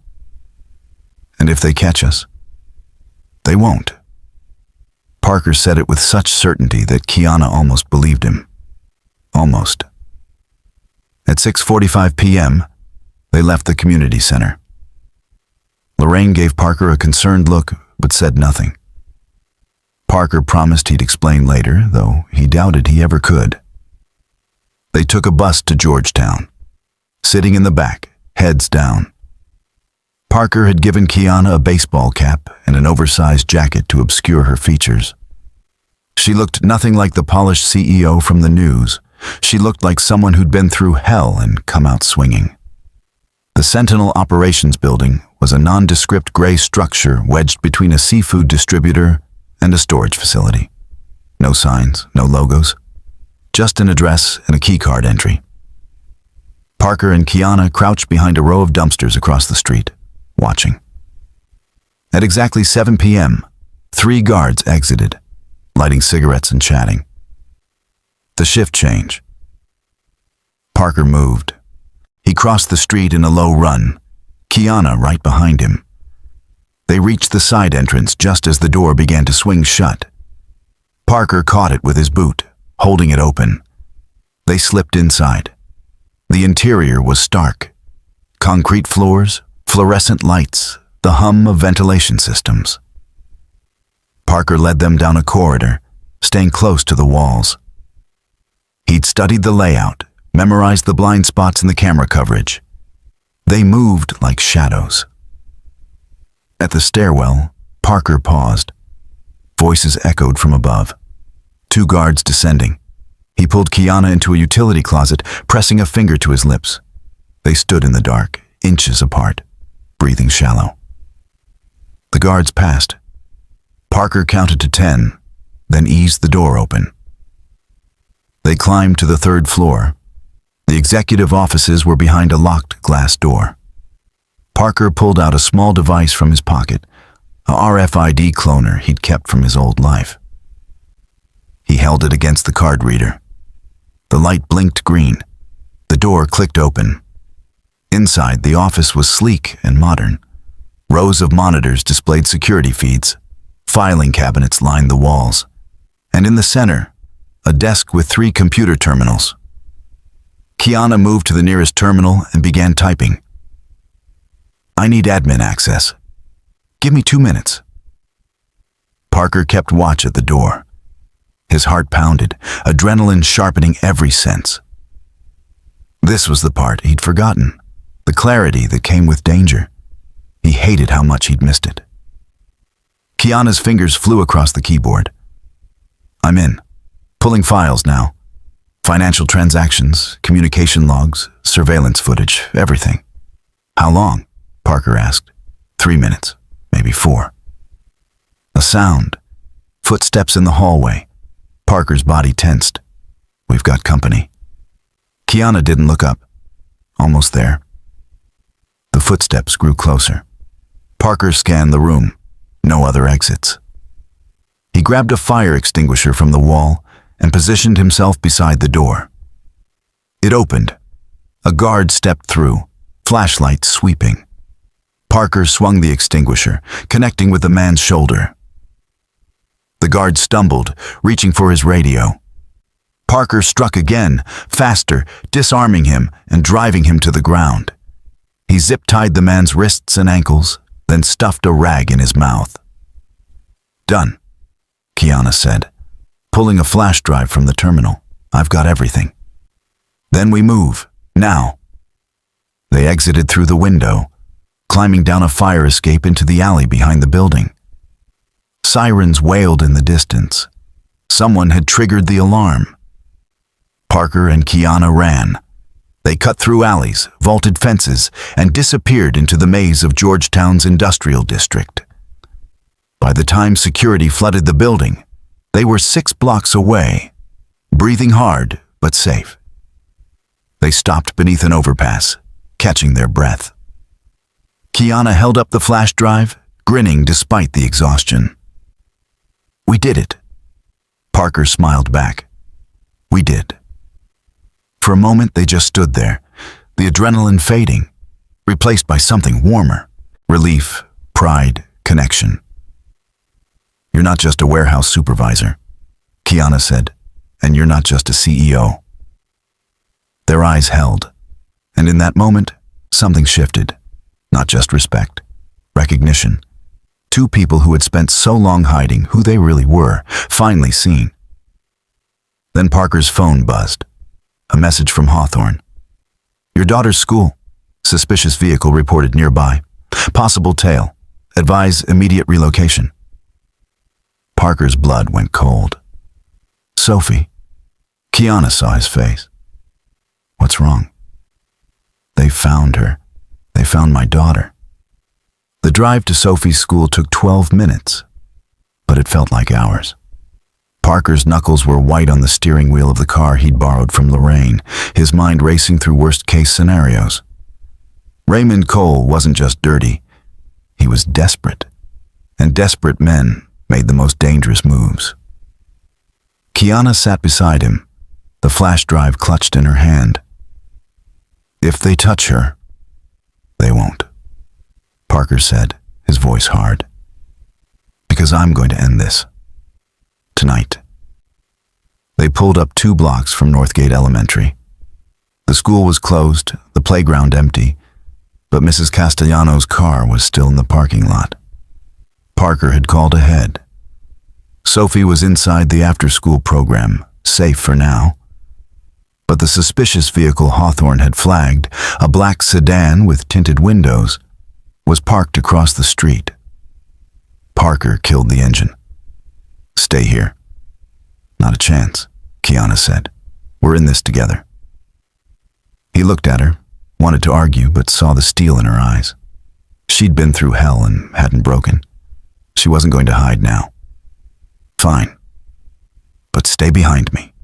And if they catch us? They won't. Parker said it with such certainty that Kiana almost believed him. Almost. At 6:45 p.m., they left the community center. Lorraine gave Parker a concerned look, but said nothing. Parker promised he'd explain later, though he doubted he ever could. They took a bus to Georgetown, sitting in the back, heads down. Parker had given Kiana a baseball cap and an oversized jacket to obscure her features. She looked nothing like the polished CEO from the news. She looked like someone who'd been through hell and come out swinging. The Sentinel Operations Building was a nondescript gray structure wedged between a seafood distributor and a storage facility. No signs, no logos, just an address and a keycard entry. Parker and Kiana crouched behind a row of dumpsters across the street, watching. At exactly 7 p.m., 3 guards exited, lighting cigarettes and chatting. The shift change. Parker moved. He crossed the street in a low run, Kiana right behind him. They reached the side entrance just as the door began to swing shut. Parker caught it with his boot, holding it open. They slipped inside. The interior was stark. Concrete floors, fluorescent lights, the hum of ventilation systems. Parker led them down a corridor, staying close to the walls. He'd studied the layout, memorized the blind spots in the camera coverage. They moved like shadows. At the stairwell, Parker paused. Voices echoed from above. 2 guards descending. He pulled Kiana into a utility closet, pressing a finger to his lips. They stood in the dark, inches apart, breathing shallow. The guards passed. Parker counted to 10, then eased the door open. They climbed to the 3rd floor. The executive offices were behind a locked glass door. Parker pulled out a small device from his pocket, a RFID cloner he'd kept from his old life. He held it against the card reader. The light blinked green. The door clicked open. Inside, the office was sleek and modern. Rows of monitors displayed security feeds. Filing cabinets lined the walls. And in the center, a desk with 3 computer terminals. Kiana moved to the nearest terminal and began typing. I need admin access. Give me 2 minutes. Parker kept watch at the door. His heart pounded, adrenaline sharpening every sense. This was the part he'd forgotten, the clarity that came with danger. He hated how much he'd missed it. Kiana's fingers flew across the keyboard. I'm in. Pulling files now. Financial transactions, communication logs, surveillance footage, everything. How long? Parker asked. 3 minutes, maybe 4. A sound. Footsteps in the hallway. Parker's body tensed. We've got company. Kiana didn't look up. Almost there. The footsteps grew closer. Parker scanned the room. No other exits. He grabbed a fire extinguisher from the wall and positioned himself beside the door. It opened. A guard stepped through, flashlight sweeping. Parker swung the extinguisher, connecting with the man's shoulder. The guard stumbled, reaching for his radio. Parker struck again, faster, disarming him and driving him to the ground. He zip-tied the man's wrists and ankles, then stuffed a rag in his mouth. Done, Kiana said, pulling a flash drive from the terminal. I've got everything. Then we move, now. They exited through the window, climbing down a fire escape into the alley behind the building. Sirens wailed in the distance. Someone had triggered the alarm. Parker and Kiana ran. They cut through alleys, vaulted fences, and disappeared into the maze of Georgetown's industrial district. By the time security flooded the building, they were 6 blocks away, breathing hard but safe. They stopped beneath an overpass, catching their breath. Kiana held up the flash drive, grinning despite the exhaustion. We did it. Parker smiled back. We did. For a moment, they just stood there, the adrenaline fading, replaced by something warmer. Relief, pride, connection. You're not just a warehouse supervisor, Kiana said, and you're not just a CEO. Their eyes held, and in that moment, something shifted. Not just respect, recognition. 2 people who had spent so long hiding who they really were, finally seen. Then Parker's phone buzzed. A message from Hawthorne. Your daughter's school. Suspicious vehicle reported nearby. Possible tail. Advise immediate relocation. Parker's blood went cold. Sophie. Kiana saw his face. What's wrong? They found her. They found my daughter. The drive to Sophie's school took 12 minutes, but it felt like hours. Parker's knuckles were white on the steering wheel of the car he'd borrowed from Lorraine, his mind racing through worst-case scenarios. Raymond Cole wasn't just dirty. He was desperate, and desperate men made the most dangerous moves. Kiana sat beside him, the flash drive clutched in her hand. If they touch her, they won't, Parker said, his voice hard. Because I'm going to end this. Tonight. They pulled up 2 blocks from Northgate Elementary. The school was closed, the playground empty, but Mrs. Castellano's car was still in the parking lot. Parker had called ahead. Sophie was inside the after-school program, safe for now. But the suspicious vehicle Hawthorne had flagged, a black sedan with tinted windows, was parked across the street. Parker killed the engine. Stay here. Not a chance, Kiana said. We're in this together. He looked at her, wanted to argue, but saw the steel in her eyes. She'd been through hell and hadn't broken. She wasn't going to hide now. Fine. But stay behind me.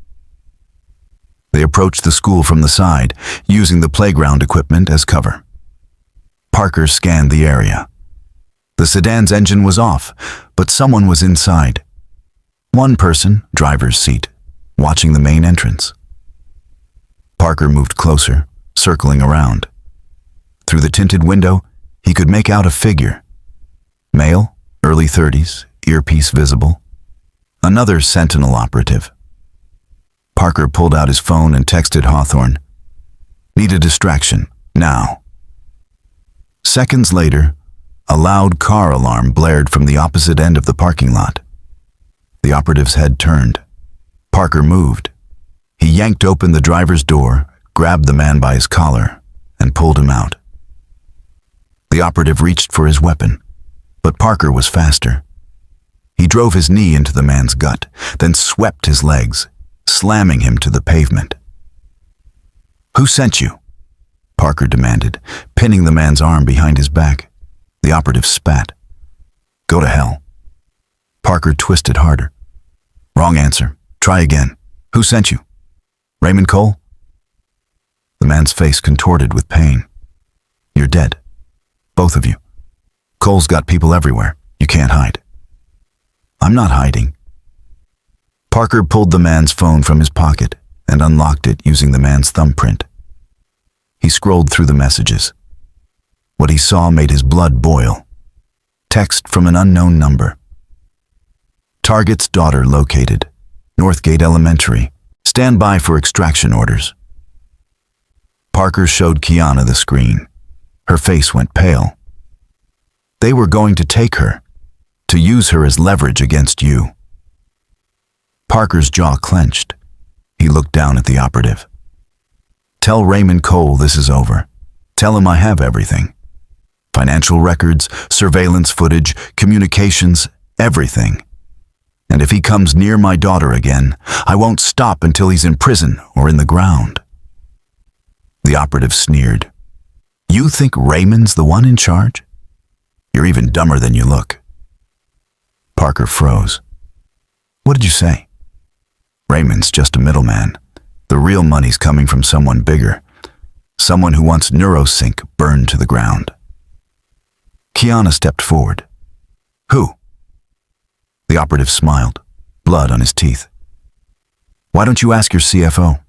They approached the school from the side, using the playground equipment as cover. Parker scanned the area. The sedan's engine was off, but someone was inside. One person, driver's seat, watching the main entrance. Parker moved closer, circling around. Through the tinted window, he could make out a figure. Male, early 30s, earpiece visible. Another Sentinel operative. Parker pulled out his phone and texted Hawthorne. Need a distraction, now. Seconds later, a loud car alarm blared from the opposite end of the parking lot. The operative's head turned. Parker moved. He yanked open the driver's door, grabbed the man by his collar, and pulled him out. The operative reached for his weapon, but Parker was faster. He drove his knee into the man's gut, then swept his legs, slamming him to the pavement. "Who sent you?" Parker demanded, pinning the man's arm behind his back. The operative spat. "Go to hell." Parker twisted harder. "Wrong answer. Try again. Who sent you? Raymond Cole?" The man's face contorted with pain. "You're dead. Both of you. Cole's got people everywhere. You can't hide." "I'm not hiding." Parker pulled the man's phone from his pocket and unlocked it using the man's thumbprint. He scrolled through the messages. What he saw made his blood boil. Text from an unknown number. "Target's daughter located. Northgate Elementary. Stand by for extraction orders." Parker showed Kiana the screen. Her face went pale. They were going to take her, to use her as leverage against you. Parker's jaw clenched. He looked down at the operative. "Tell Raymond Cole this is over. Tell him I have everything. Financial records, surveillance footage, communications, everything. And if he comes near my daughter again, I won't stop until he's in prison or in the ground." The operative sneered. "You think Raymond's the one in charge? You're even dumber than you look." Parker froze. "What did you say?" "Raymond's just a middleman. The real money's coming from someone bigger. Someone who wants NeuroSync burned to the ground." Kiana stepped forward. "Who?" The operative smiled, blood on his teeth. "Why don't you ask your CFO?"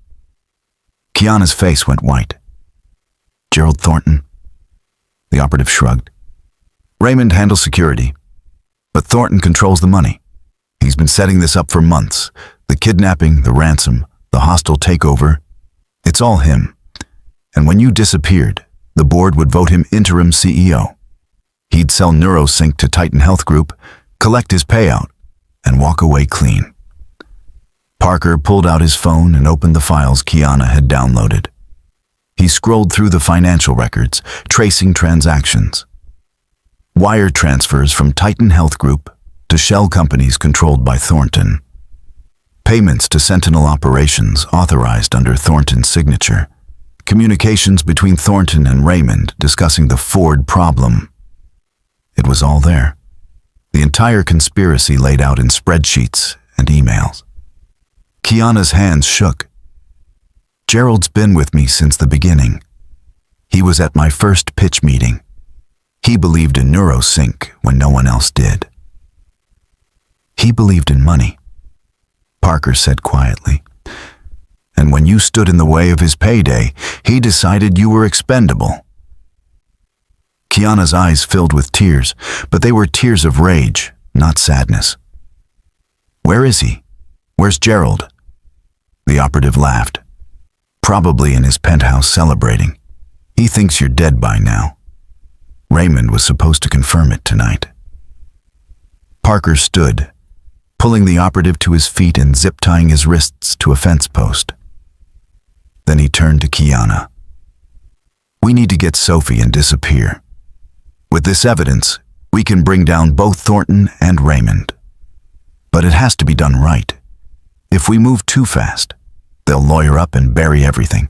Kiana's face went white. "Gerald Thornton?" The operative shrugged. "Raymond handles security, but Thornton controls the money. He's been setting this up for months. The kidnapping, the ransom, the hostile takeover. It's all him. And when you disappeared, the board would vote him interim CEO. He'd sell NeuroSync to Titan Health Group, collect his payout, and walk away clean." Parker pulled out his phone and opened the files Kiana had downloaded. He scrolled through the financial records, tracing transactions. Wire transfers from Titan Health Group to shell companies controlled by Thornton. Payments to Sentinel operations authorized under Thornton's signature. Communications between Thornton and Raymond discussing the Ford problem. It was all there. The entire conspiracy laid out in spreadsheets and emails. Kiana's hands shook. "Gerald's been with me since the beginning. He was at my first pitch meeting. He believed in NeuroSync when no one else did." "He believed in money," Parker said quietly. "And when you stood in the way of his payday, he decided you were expendable." Kiana's eyes filled with tears, but they were tears of rage, not sadness. "Where is he? Where's Gerald?" The operative laughed. "Probably in his penthouse celebrating. He thinks you're dead by now. Raymond was supposed to confirm it tonight." Parker stood, pulling the operative to his feet and zip-tying his wrists to a fence post. Then he turned to Kiana. "We need to get Sophie and disappear. With this evidence, we can bring down both Thornton and Raymond. But it has to be done right. If we move too fast, they'll lawyer up and bury everything."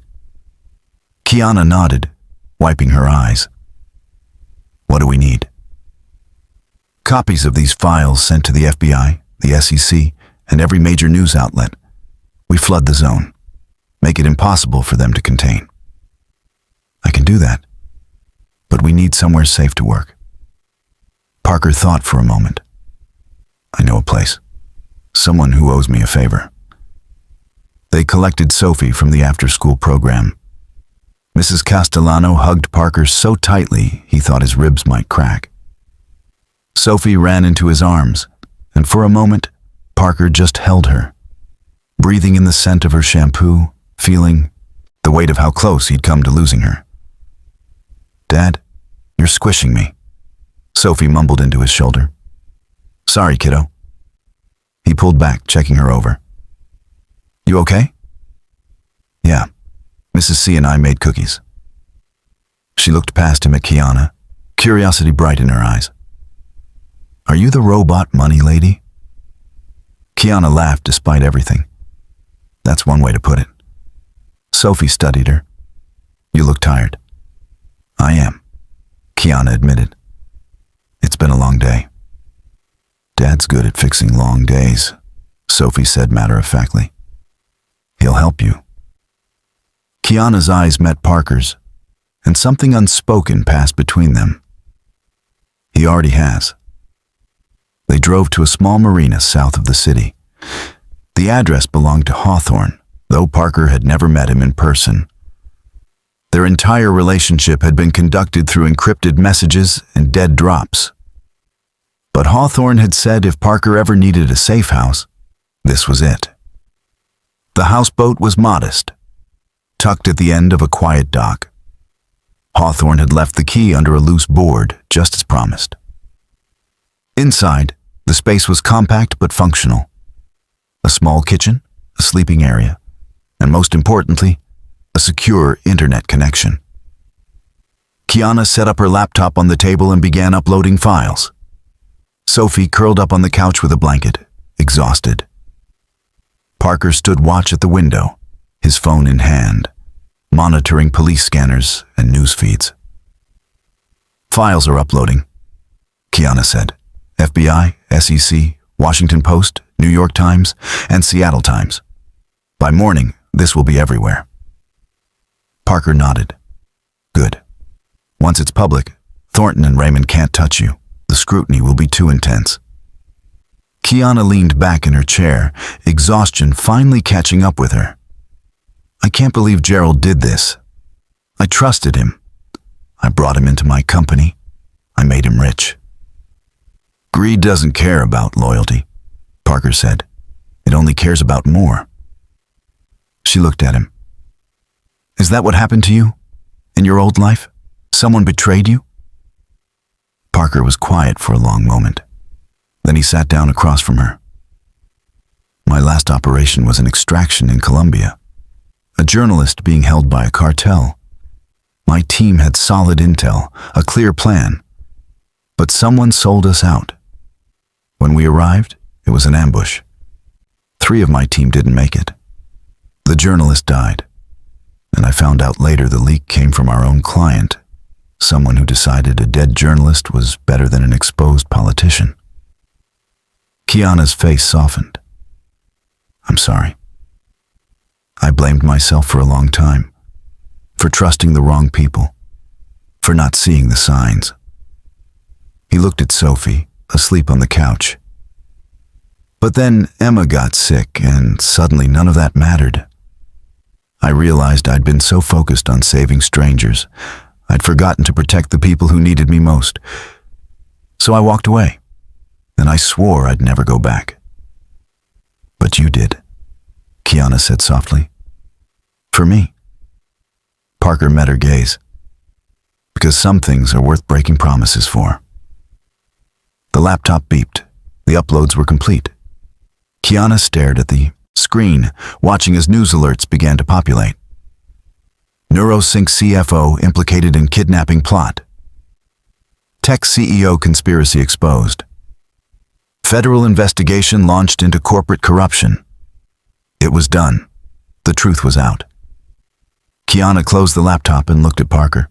Kiana nodded, wiping her eyes. "What do we need?" "Copies of these files sent to the FBI, the SEC, and every major news outlet. We flood the zone. Make it impossible for them to contain." "I can do that. But we need somewhere safe to work." Parker thought for a moment. "I know a place. Someone who owes me a favor." They collected Sophie from the after-school program. Mrs. Castellano hugged Parker so tightly he thought his ribs might crack. Sophie ran into his arms, and for a moment, Parker just held her, breathing in the scent of her shampoo, feeling the weight of how close he'd come to losing her. "Dad, you're squishing me," Sophie mumbled into his shoulder. "Sorry, kiddo." He pulled back, checking her over. You okay? Yeah. Mrs. C and I made cookies. She looked past him at Kiana, curiosity bright in her eyes. Are you the robot money lady? Kiana laughed despite everything. That's one way to put it. Sophie studied her. You look tired. I am, Kiana admitted. It's been a long day. Dad's good at fixing long days, Sophie said matter-of-factly. He'll help you. Kiana's eyes met Parker's, and something unspoken passed between them. He already has. They drove to a small marina south of the city. The address belonged to Hawthorne, though Parker had never met him in person. Their entire relationship had been conducted through encrypted messages and dead drops. But Hawthorne had said if Parker ever needed a safe house, this was it. The houseboat was modest, tucked at the end of a quiet dock. Hawthorne had left the key under a loose board, just as promised. Inside, the space was compact but functional. A small kitchen, a sleeping area, and most importantly, a secure internet connection. Kiana set up her laptop on the table and began uploading files. Sophie curled up on the couch with a blanket, exhausted. Parker stood watch at the window, his phone in hand, monitoring police scanners and news feeds. Files are uploading, Kiana said. FBI, SEC, Washington Post, New York Times, and Seattle Times. By morning, this will be everywhere. Parker nodded. Good. Once it's public, Thornton and Raymond can't touch you. The scrutiny will be too intense. Kiana leaned back in her chair, exhaustion finally catching up with her. I can't believe Gerald did this. I trusted him. I brought him into my company. I made him rich. Greed doesn't care about loyalty, Parker said. It only cares about more. She looked at him. Is that what happened to you? In your old life? Someone betrayed you? Parker was quiet for a long moment. Then he sat down across from her. My last operation was an extraction in Colombia. A journalist being held by a cartel. My team had solid intel, a clear plan. But someone sold us out. When we arrived, it was an ambush. 3 of my team didn't make it. The journalist died. And I found out later the leak came from our own client, someone who decided a dead journalist was better than an exposed politician. Kiana's face softened. I'm sorry. I blamed myself for a long time, for trusting the wrong people, for not seeing the signs. He looked at Sophie, asleep on the couch. But then Emma got sick, and suddenly none of that mattered. I realized I'd been so focused on saving strangers, I'd forgotten to protect the people who needed me most. So I walked away, and I swore I'd never go back. But you did, Kiana said softly. For me. Parker met her gaze. Because some things are worth breaking promises for. The laptop beeped. The uploads were complete. Kiana stared at the screen, watching as news alerts began to populate. Neurosync CFO implicated in kidnapping plot. Tech CEO conspiracy exposed. Federal investigation launched into corporate corruption. It was done. The truth was out. Kiana closed the laptop and looked at Parker.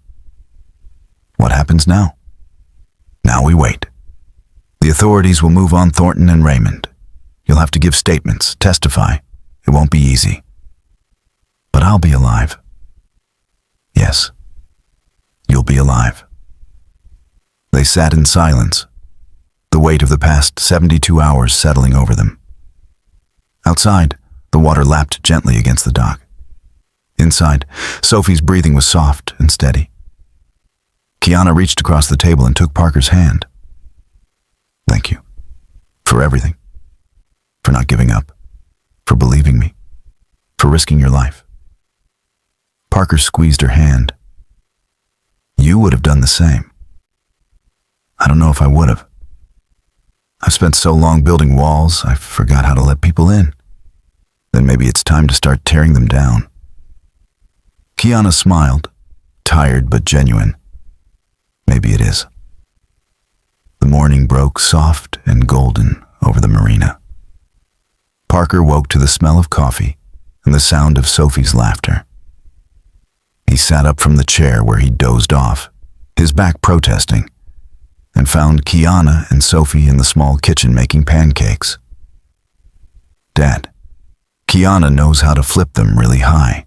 What happens now? Now we wait. The authorities will move on Thornton and Raymond. You'll have to give statements, testify. It won't be easy. But I'll be alive. Yes, you'll be alive. They sat in silence, the weight of the past 72 hours settling over them. Outside, the water lapped gently against the dock. Inside, Sophie's breathing was soft and steady. Kiana reached across the table and took Parker's hand. Thank you. For everything. For not giving up. For believing me. For risking your life. Parker squeezed her hand. You would have done the same. I don't know if I would have. I've spent so long building walls, I forgot how to let people in. Then maybe it's time to start tearing them down. Kiana smiled, tired but genuine. Maybe it is. The morning broke soft and golden over the marina. Parker woke to the smell of coffee and the sound of Sophie's laughter. He sat up from the chair where he dozed off, his back protesting, and found Kiana and Sophie in the small kitchen making pancakes. "Dad, Kiana knows how to flip them really high,"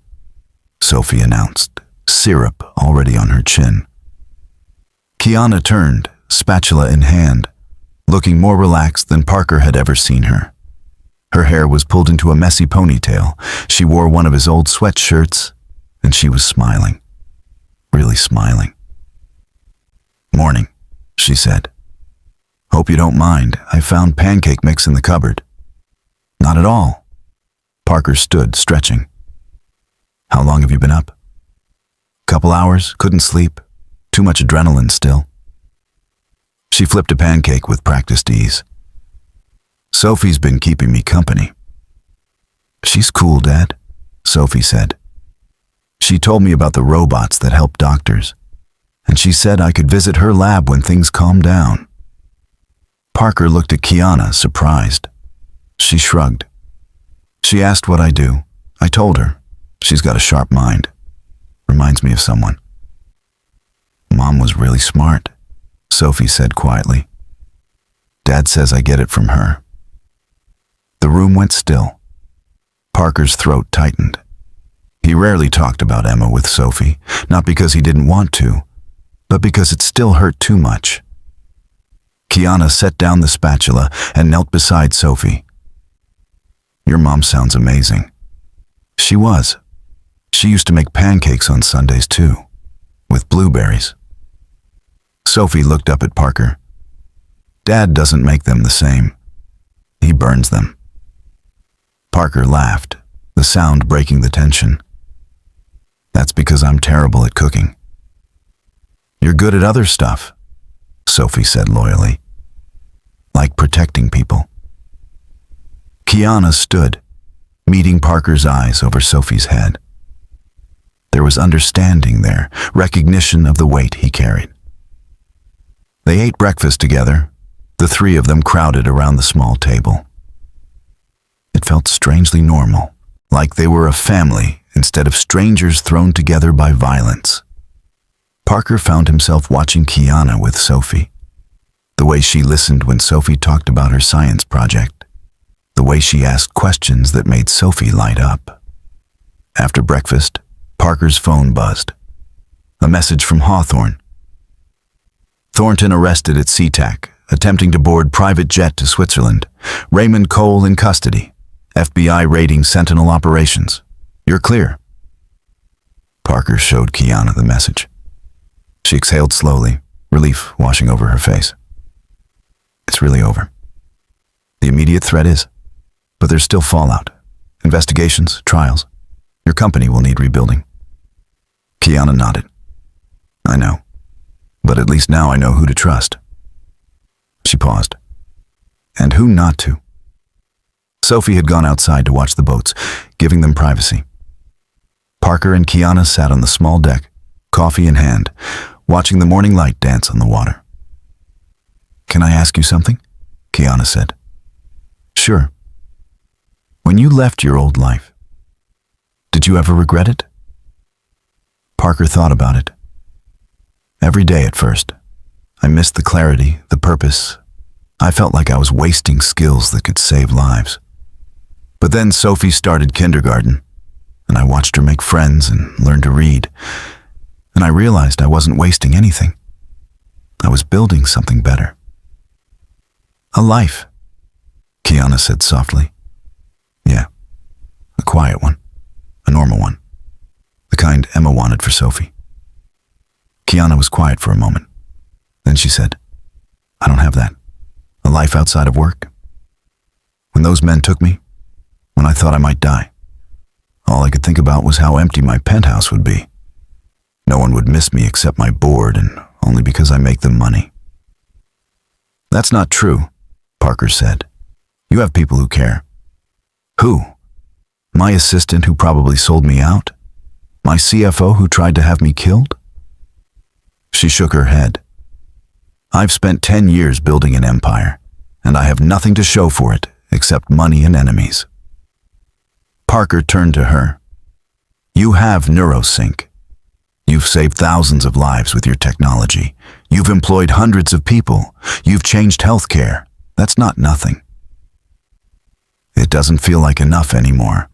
Sophie announced, syrup already on her chin. Kiana turned, spatula in hand, looking more relaxed than Parker had ever seen her. Her hair was pulled into a messy ponytail. She wore one of his old sweatshirts, and she was smiling. Really smiling. "Morning," she said. "Hope you don't mind. I found pancake mix in the cupboard." "Not at all." Parker stood, stretching. "How long have you been up?" "Couple hours, couldn't sleep. Too much adrenaline still." She flipped a pancake with practiced ease. "Sophie's been keeping me company." "She's cool, Dad," Sophie said. "She told me about the robots that help doctors, and she said I could visit her lab when things calm down." Parker looked at Kiana, surprised. She shrugged. "She asked what I do. I told her. She's got a sharp mind. Reminds me of someone." "Mom was really smart," Sophie said quietly. "Dad says I get it from her." The room went still. Parker's throat tightened. He rarely talked about Emma with Sophie, not because he didn't want to, but because it still hurt too much. Kiana set down the spatula and knelt beside Sophie. "Your mom sounds amazing." She was. She used to make pancakes on Sundays too, with blueberries. Sophie looked up at Parker. "Dad doesn't make them the same. He burns them." Parker laughed, the sound breaking the tension. "That's because I'm terrible at cooking." "You're good at other stuff," Sophie said loyally. "Like protecting people." Kiana stood, meeting Parker's eyes over Sophie's head. There was understanding there, recognition of the weight he carried. They ate breakfast together, the three of them crowded around the small table. It felt strangely normal, like they were a family instead of strangers thrown together by violence. Parker found himself watching Kiana with Sophie. The way she listened when Sophie talked about her science project. The way she asked questions that made Sophie light up. After breakfast, Parker's phone buzzed. A message from Hawthorne. "Thornton arrested at SeaTac, attempting to board private jet to Switzerland. Raymond Cole in custody. FBI raiding Sentinel operations. You're clear." Parker showed Kiana the message. She exhaled slowly, relief washing over her face. "It's really over. The immediate threat is, but there's still fallout. Investigations, trials. Your company will need rebuilding." Kiana nodded. "I know, but at least now I know who to trust." She paused. "And who not to?" Sophie had gone outside to watch the boats, giving them privacy. Parker and Kiana sat on the small deck, coffee in hand, watching the morning light dance on the water. "Can I ask you something?" Kiana said. "Sure." "When you left your old life, did you ever regret it?" Parker thought about it. "Every day at first. I missed the clarity, the purpose. I felt like I was wasting skills that could save lives. But then Sophie started kindergarten, and I watched her make friends and learn to read. And I realized I wasn't wasting anything. I was building something better. A life," Kiana said softly. "Yeah, a quiet one, a normal one, the kind Emma wanted for Sophie." Kiana was quiet for a moment. Then she said, "I don't have that. A life outside of work. When those men took me, when I thought I might die, all I could think about was how empty my penthouse would be. No one would miss me except my board, and only because I make them money." "That's not true," Parker said. You have people who care. Who? My assistant who probably sold me out? My CFO who tried to have me killed? She shook her head. I've spent 10 years building an empire, and I have nothing to show for it except money and enemies. Parker turned to her. You have NeuroSync. You've saved thousands of lives with your technology. You've employed hundreds of people. You've changed healthcare. That's not nothing. It doesn't feel like enough anymore.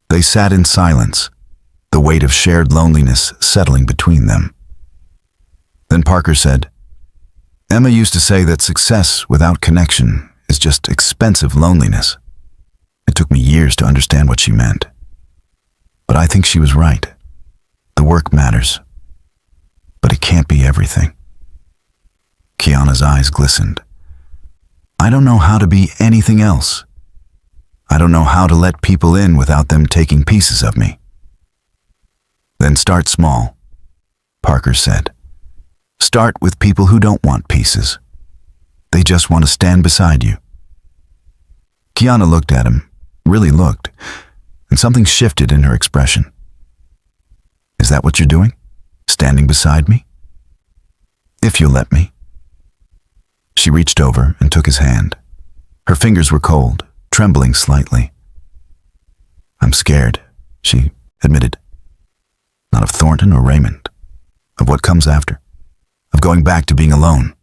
They sat in silence, the weight of shared loneliness settling between them. Then Parker said, Emma used to say that success without connection is just expensive loneliness. It took me years to understand what she meant. But I think she was right. The work matters, but it can't be everything. Kiana's eyes glistened. I don't know how to be anything else. I don't know how to let people in without them taking pieces of me. Then start small, Parker said. Start with people who don't want pieces. They just want to stand beside you. Kiana looked at him, really looked, and something shifted in her expression. Is that what you're doing? Standing beside me? If you'll let me. She reached over and took his hand. Her fingers were cold, trembling slightly. I'm scared, she admitted. Not of Thornton or Raymond, of what comes after, of going back to being alone.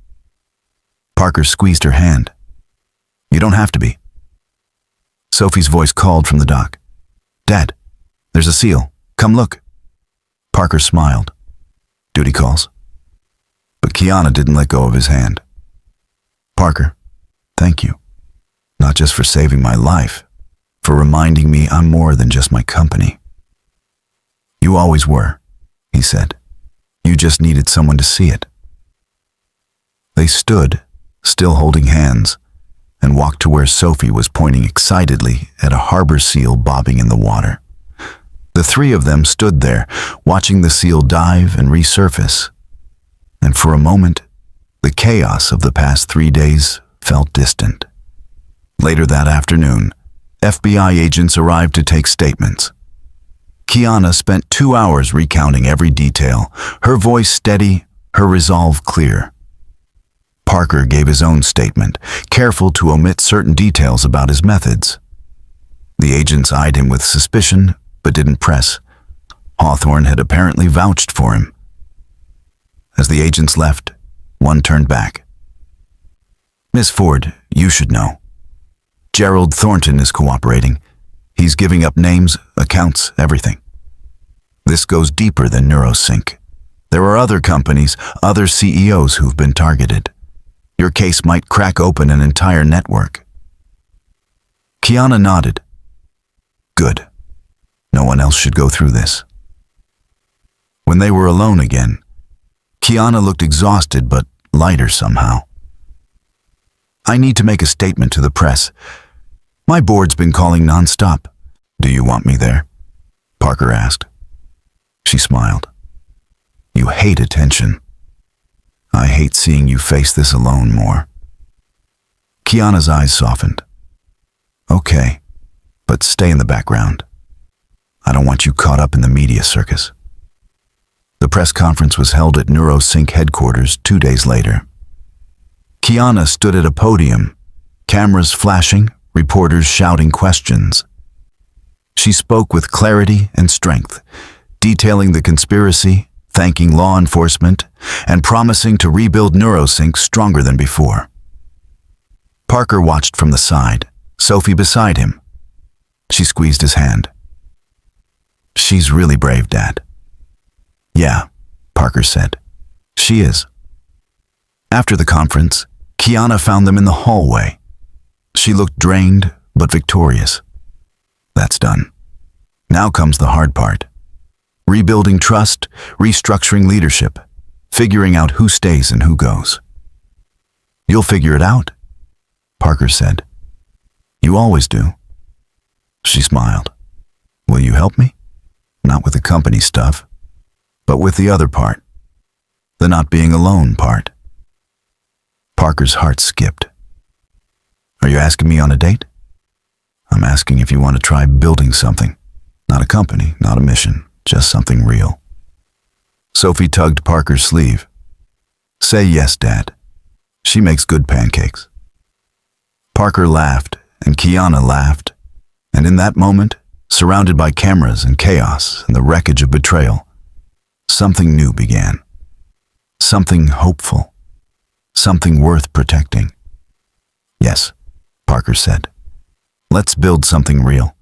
Parker squeezed her hand. You don't have to be. Sophie's voice called from the dock. Dad, there's a seal. Come look. Parker smiled. Duty calls. But Kiana didn't let go of his hand. Parker, thank you. Not just for saving my life, for reminding me I'm more than just my company. You always were, he said. You just needed someone to see it. They stood, still holding hands, and walked to where Sophie was pointing excitedly at a harbor seal bobbing in the water. The three of them stood there, watching the seal dive and resurface. And for a moment, the chaos of the past 3 days felt distant. Later that afternoon, FBI agents arrived to take statements. Kiana spent 2 hours recounting every detail, her voice steady, her resolve clear. Parker gave his own statement, careful to omit certain details about his methods. The agents eyed him with suspicion, but didn't press. Hawthorne had apparently vouched for him. As the agents left, one turned back. Miss Ford, you should know. Gerald Thornton is cooperating. He's giving up names, accounts, everything. This goes deeper than NeuroSync. There are other companies, other CEOs who've been targeted. Your case might crack open an entire network. Kiana nodded. Good. No one else should go through this. When they were alone again, Kiana looked exhausted but lighter somehow. I need to make a statement to the press. My board's been calling Nonstop. Do you want me there? Parker asked. She smiled. You hate attention. I hate seeing you face this alone more. Kiana's eyes softened. Okay, but stay in the background. I don't want you caught up in the media circus. The press conference was held at NeuroSync headquarters 2 days later. Kiana stood at a podium, cameras flashing, reporters shouting questions. She spoke with clarity and strength, detailing the conspiracy, thanking law enforcement, and promising to rebuild NeuroSync stronger than before. Parker watched from the side, Sophie beside him. She squeezed his hand. She's really brave, Dad. Yeah, Parker said. She is. After the conference, Kiana found them in the hallway. She looked drained, but victorious. That's done. Now comes the hard part. Rebuilding trust, restructuring leadership, figuring out who stays and who goes. You'll figure it out, Parker said. You always do. She smiled. Will you help me? Not with the company stuff, but with the other part. The not being alone part. Parker's heart skipped. Are you asking me on a date? I'm asking if you want to try building something. Not a company, not a mission, just something real. Sophie tugged Parker's sleeve. Say yes, Dad. She makes good pancakes. Parker laughed, and Kiana laughed, and in that moment, surrounded by cameras and chaos and the wreckage of betrayal, something new began. Something hopeful. Something worth protecting. Yes, Parker said. Let's build something real.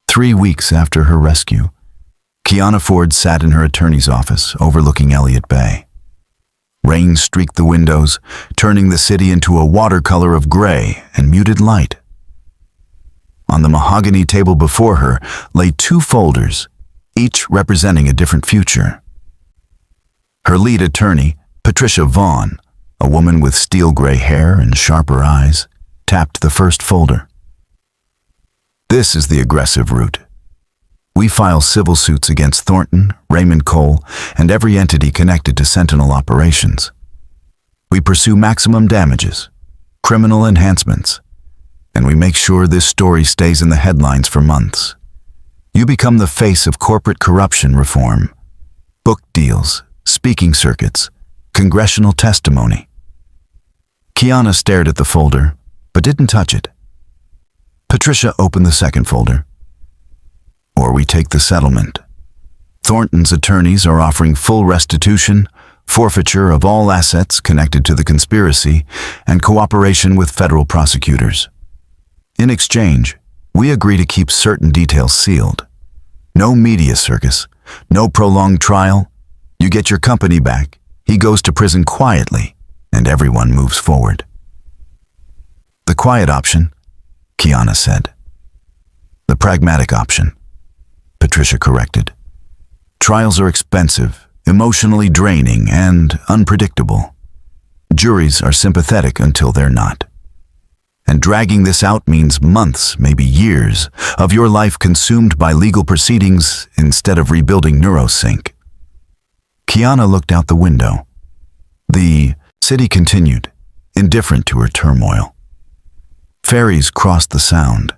3 weeks after her rescue, Kiana Ford sat in her attorney's office overlooking Elliott Bay. Rain streaked the windows, turning the city into a watercolor of gray and muted light. On the mahogany table before her lay 2 folders, each representing a different future. Her lead attorney, Patricia Vaughn, a woman with steel gray hair and sharper eyes, tapped the first folder. This is the aggressive route. We file civil suits against Thornton, Raymond Cole, and every entity connected to Sentinel operations. We pursue maximum damages, criminal enhancements, and we make sure this story stays in the headlines for months. You become the face of corporate corruption reform, book deals, speaking circuits, congressional testimony. Kiana stared at the folder, but didn't touch it. Patricia opened the second folder. Or we take the settlement. Thornton's attorneys are offering full restitution, forfeiture of all assets connected to the conspiracy, and cooperation with federal prosecutors. In exchange, we agree to keep certain details sealed. No media circus, no prolonged trial. You get your company back, he goes to prison quietly, and everyone moves forward. The quiet option, Kiana said. The pragmatic option, Patricia corrected. Trials are expensive, emotionally draining, and unpredictable. Juries are sympathetic until they're not. And dragging this out means months, maybe years, of your life consumed by legal proceedings instead of rebuilding NeuroSync. Kiana looked out the window. The city continued, indifferent to her turmoil. Ferries crossed the Sound.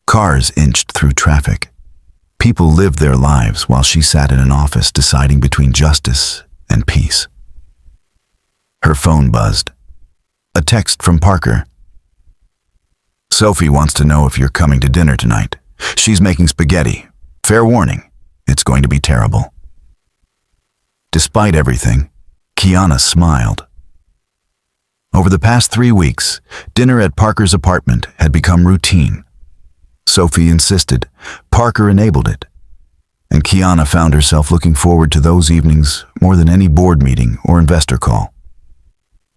Cars inched through traffic. People lived their lives while she sat in an office deciding between justice and peace. Her phone buzzed. A text from Parker. Sophie wants to know if you're coming to dinner tonight. She's making spaghetti. Fair warning, it's going to be terrible. Despite everything, Kiana smiled. Over the past 3 weeks, dinner at Parker's apartment had become routine. Sophie insisted, Parker enabled it, and Kiana found herself looking forward to those evenings more than any board meeting or investor call.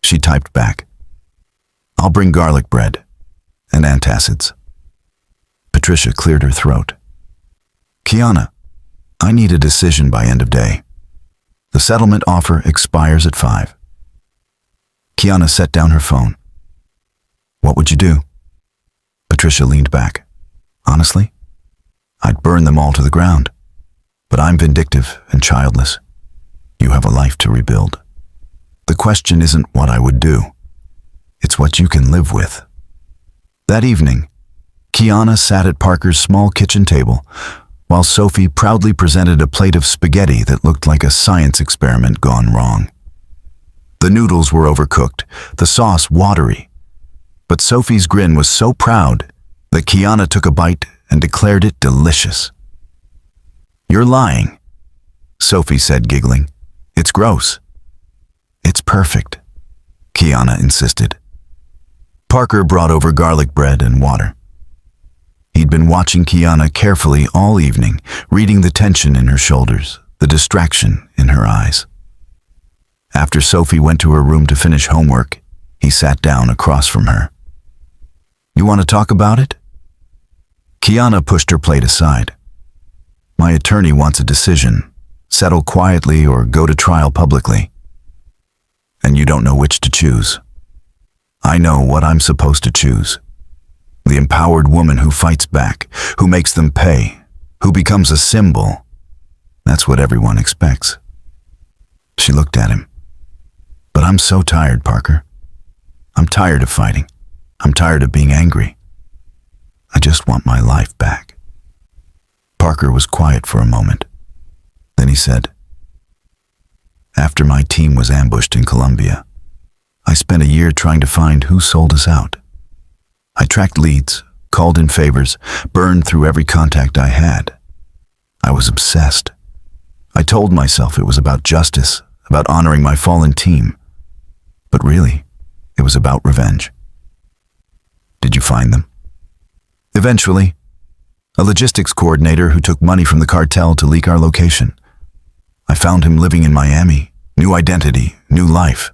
She typed back, I'll bring garlic bread and antacids. Patricia cleared her throat. Kiana, I need a decision by end of day. The settlement offer expires at 5. Kiana set down her phone. What would you do? Patricia leaned back. Honestly, I'd burn them all to the ground. But I'm vindictive and childless. You have a life to rebuild. The question isn't what I would do. It's what you can live with. That evening, Kiana sat at Parker's small kitchen table, while Sophie proudly presented a plate of spaghetti that looked like a science experiment gone wrong. The noodles were overcooked, the sauce watery. But Sophie's grin was so proud that Kiana took a bite and declared it delicious. You're lying, Sophie said, giggling. It's gross. It's perfect, Kiana insisted. Parker brought over garlic bread and water. He'd been watching Kiana carefully all evening, reading the tension in her shoulders, the distraction in her eyes. After Sophie went to her room to finish homework, he sat down across from her. You want to talk about it? Kiana pushed her plate aside. My attorney wants a decision. Settle quietly or go to trial publicly. And you don't know which to choose. I know what I'm supposed to choose. The empowered woman who fights back, who makes them pay, who becomes a symbol. That's what everyone expects. She looked at him. But I'm so tired, Parker. I'm tired of fighting. I'm tired of being angry. I just want my life back." Parker was quiet for a moment. Then he said, "After my team was ambushed in Colombia, I spent a year trying to find who sold us out. I tracked leads, called in favors, burned through every contact I had. I was obsessed. I told myself it was about justice, about honoring my fallen team. But really, it was about revenge." "Did you find them?" "Eventually. A logistics coordinator who took money from the cartel to leak our location. I found him living in Miami, new identity, new life."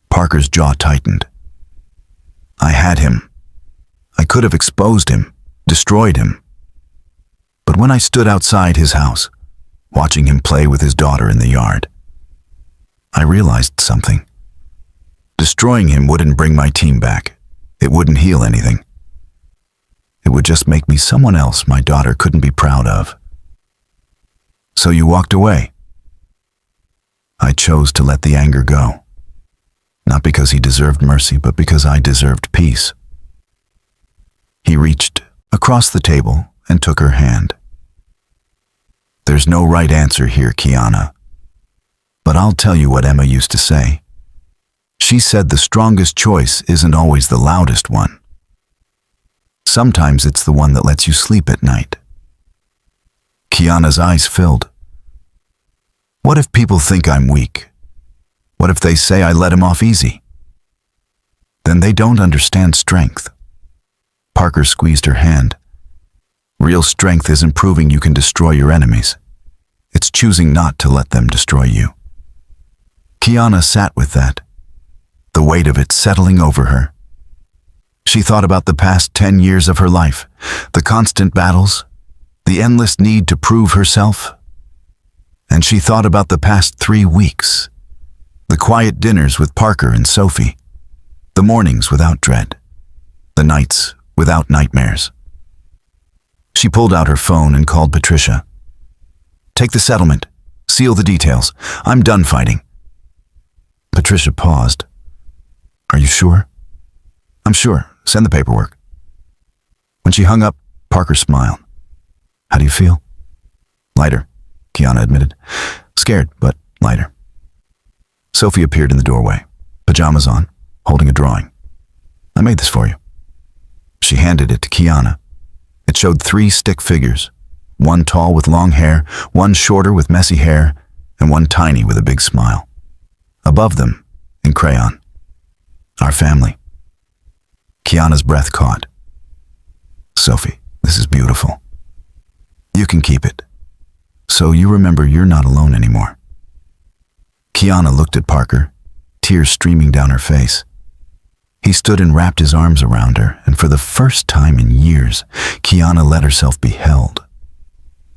Parker's jaw tightened. "I had him. I could have exposed him, destroyed him. But when I stood outside his house, watching him play with his daughter in the yard, I realized something. Destroying him wouldn't bring my team back. It wouldn't heal anything. It would just make me someone else my daughter couldn't be proud of. So you walked away." "I chose to let the anger go. Not because he deserved mercy, but because I deserved peace." He reached across the table and took her hand. "There's no right answer here, Kiana. But I'll tell you what Emma used to say. She said the strongest choice isn't always the loudest one. Sometimes it's the one that lets you sleep at night." Kiana's eyes filled. "What if people think I'm weak? What if they say I let him off easy? Then they don't understand strength." Parker squeezed her hand. "Real strength isn't proving you can destroy your enemies. It's choosing not to let them destroy you." Kiana sat with that, the weight of it settling over her. She thought about the past 10 years of her life, the constant battles, the endless need to prove herself. And she thought about the past 3 weeks, the quiet dinners with Parker and Sophie, the mornings without dread, the nights without nightmares. She pulled out her phone and called Patricia. "Take the settlement. Seal the details. I'm done fighting." Patricia paused. "Are you sure?" "I'm sure. Send the paperwork." When she hung up, Parker smiled. "How do you feel?" "Lighter," Kiana admitted. "Scared, but lighter." Sophie appeared in the doorway, pajamas on, holding a drawing. "I made this for you." She handed it to Kiana. It showed 3 stick figures, one tall with long hair, one shorter with messy hair, and one tiny with a big smile. Above them, in crayon, "Our family." Kiana's breath caught. "Sophie, this is beautiful. You can keep it. So you remember you're not alone anymore." Kiana looked at Parker, tears streaming down her face. He stood and wrapped his arms around her, and for the first time in years, Kiana let herself be held.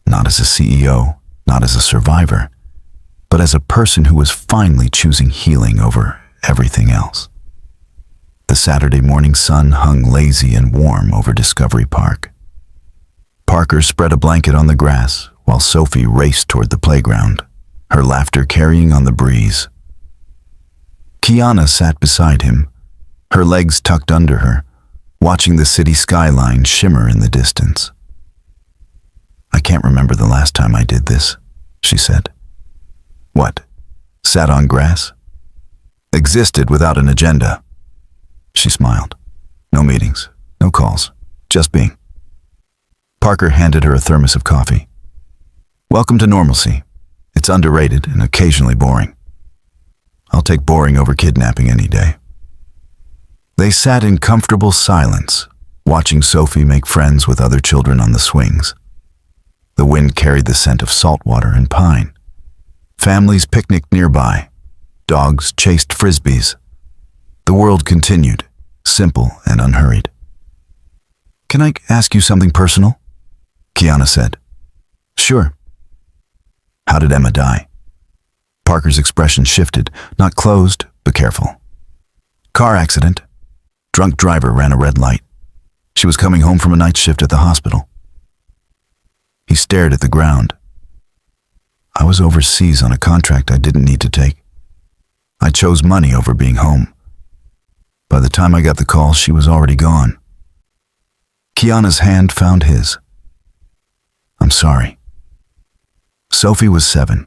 Not as a CEO, not as a survivor, but as a person who was finally choosing healing over everything else. The Saturday morning sun hung lazy and warm over Discovery Park. Parker spread a blanket on the grass while Sophie raced toward the playground, her laughter carrying on the breeze. Kiana sat beside him, her legs tucked under her, watching the city skyline shimmer in the distance. "I can't remember the last time I did this," she said. "What? Sat on grass?" "Existed without an agenda." She smiled. "No meetings, no calls, just being." Parker handed her a thermos of coffee. "Welcome to normalcy. It's underrated and occasionally boring. I'll take boring over kidnapping any day." They sat in comfortable silence, watching Sophie make friends with other children on the swings. The wind carried the scent of salt water and pine. Families picnicked nearby. Dogs chased frisbees. The world continued, simple and unhurried. "Can I ask you something personal?" Kiana said. "Sure." "How did Emma die?" Parker's expression shifted, not closed, but careful. "Car accident. Drunk driver ran a red light. She was coming home from a night shift at the hospital." He stared at the ground. "I was overseas on a contract I didn't need to take. I chose money over being home. By the time I got the call, she was already gone. Kiana's hand found his. I'm sorry. Sophie was 7.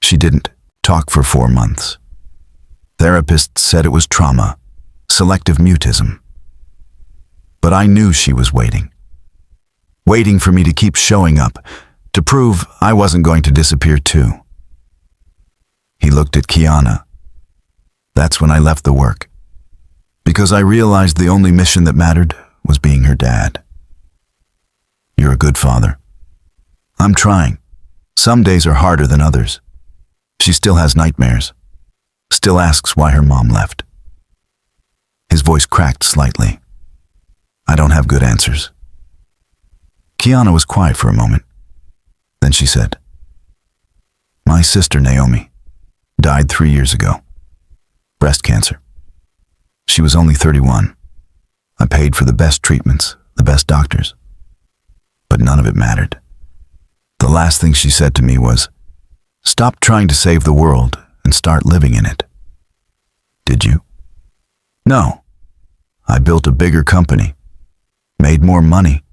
She didn't talk for 4 months. Therapists said it was trauma, selective mutism. But I knew she was waiting. Waiting for me to keep showing up, to prove I wasn't going to disappear too. He looked at Kiana. That's when I left the work, because I realized the only mission that mattered was being her dad. You're a good father. I'm trying. Some days are harder than others. She still has nightmares. Still asks why her mom left. His voice cracked slightly. I don't have good answers. Kiana was quiet for a moment. Then she said, my sister Naomi died 3 years ago. Breast cancer. She was only 31. I paid for the best treatments, the best doctors. But none of it mattered. The last thing she said to me was, stop trying to save the world and start living in it. Did you? No. I built a bigger company, made more money,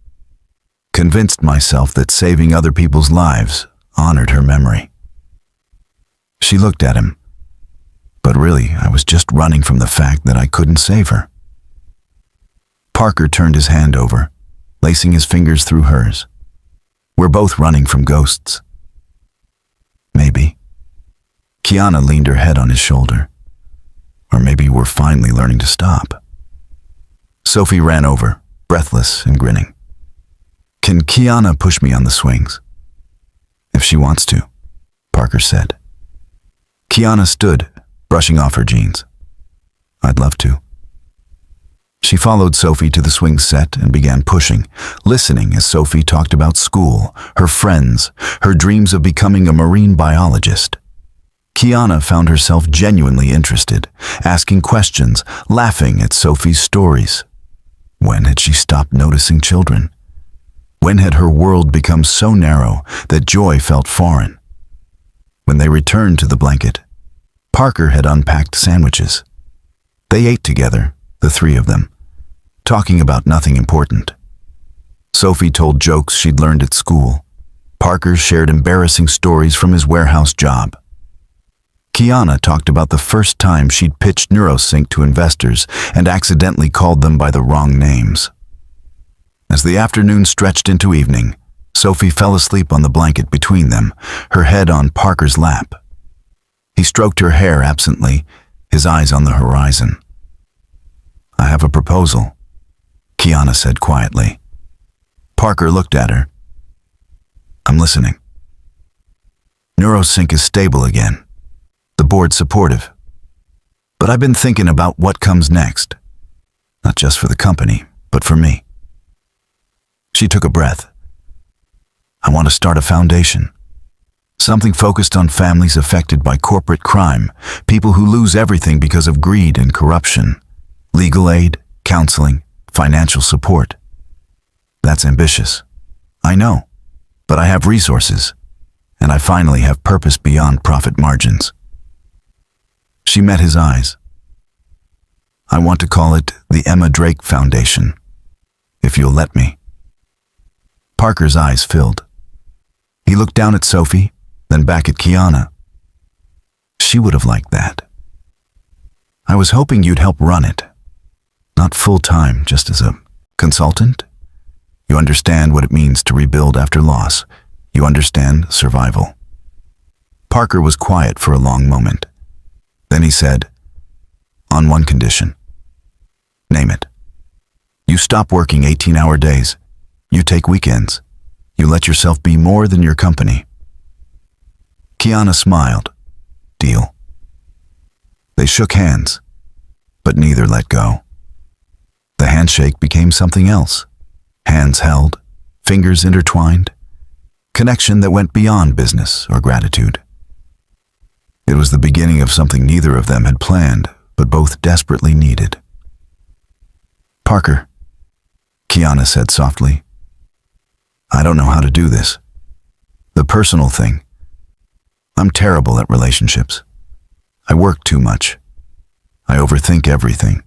convinced myself that saving other people's lives honored her memory. She looked at him, but really I was just running from the fact that I couldn't save her. Parker turned his hand over, lacing his fingers through hers. We're both running from ghosts. Maybe. Kiana leaned her head on his shoulder. Or maybe we're finally learning to stop. Sophie ran over, breathless and grinning. Can Kiana push me on the swings? If she wants to, Parker said. Kiana stood, brushing off her jeans. I'd love to. She followed Sophie to the swing set and began pushing, listening as Sophie talked about school, her friends, her dreams of becoming a marine biologist. Kiana found herself genuinely interested, asking questions, laughing at Sophie's stories. When had she stopped noticing children? When had her world become so narrow that joy felt foreign? When they returned to the blanket, Parker had unpacked sandwiches. They ate together, the 3 of them, talking about nothing important. Sophie told jokes she'd learned at school. Parker shared embarrassing stories from his warehouse job. Kiana talked about the first time she'd pitched NeuroSync to investors and accidentally called them by the wrong names. As the afternoon stretched into evening, Sophie fell asleep on the blanket between them, her head on Parker's lap. He stroked her hair absently, his eyes on the horizon. I have a proposal, Kiana said quietly. Parker looked at her. I'm listening. NeuroSync is stable again. The board's supportive. But I've been thinking about what comes next. Not just for the company, but for me. She took a breath. I want to start a foundation. Something focused on families affected by corporate crime, people who lose everything because of greed and corruption. Legal aid, counseling, financial support. That's ambitious. I know, but I have resources, and I finally have purpose beyond profit margins. She met his eyes. I want to call it the Emma Drake Foundation, if you'll let me. Parker's eyes filled. He looked down at Sophie, then back at Kiana. She would have liked that. I was hoping you'd help run it. Not full-time, just as a consultant. You understand what it means to rebuild after loss. You understand survival. Parker was quiet for a long moment. Then he said, on one condition. Name it. You stop working 18-hour days. You take weekends. You let yourself be more than your company. Kiana smiled. Deal. They shook hands, but neither let go. The handshake became something else. Hands held, fingers intertwined. Connection that went beyond business or gratitude. It was the beginning of something neither of them had planned, but both desperately needed. Parker, Kiana said softly. I don't know how to do this. The personal thing. I'm terrible at relationships. I work too much. I overthink everything.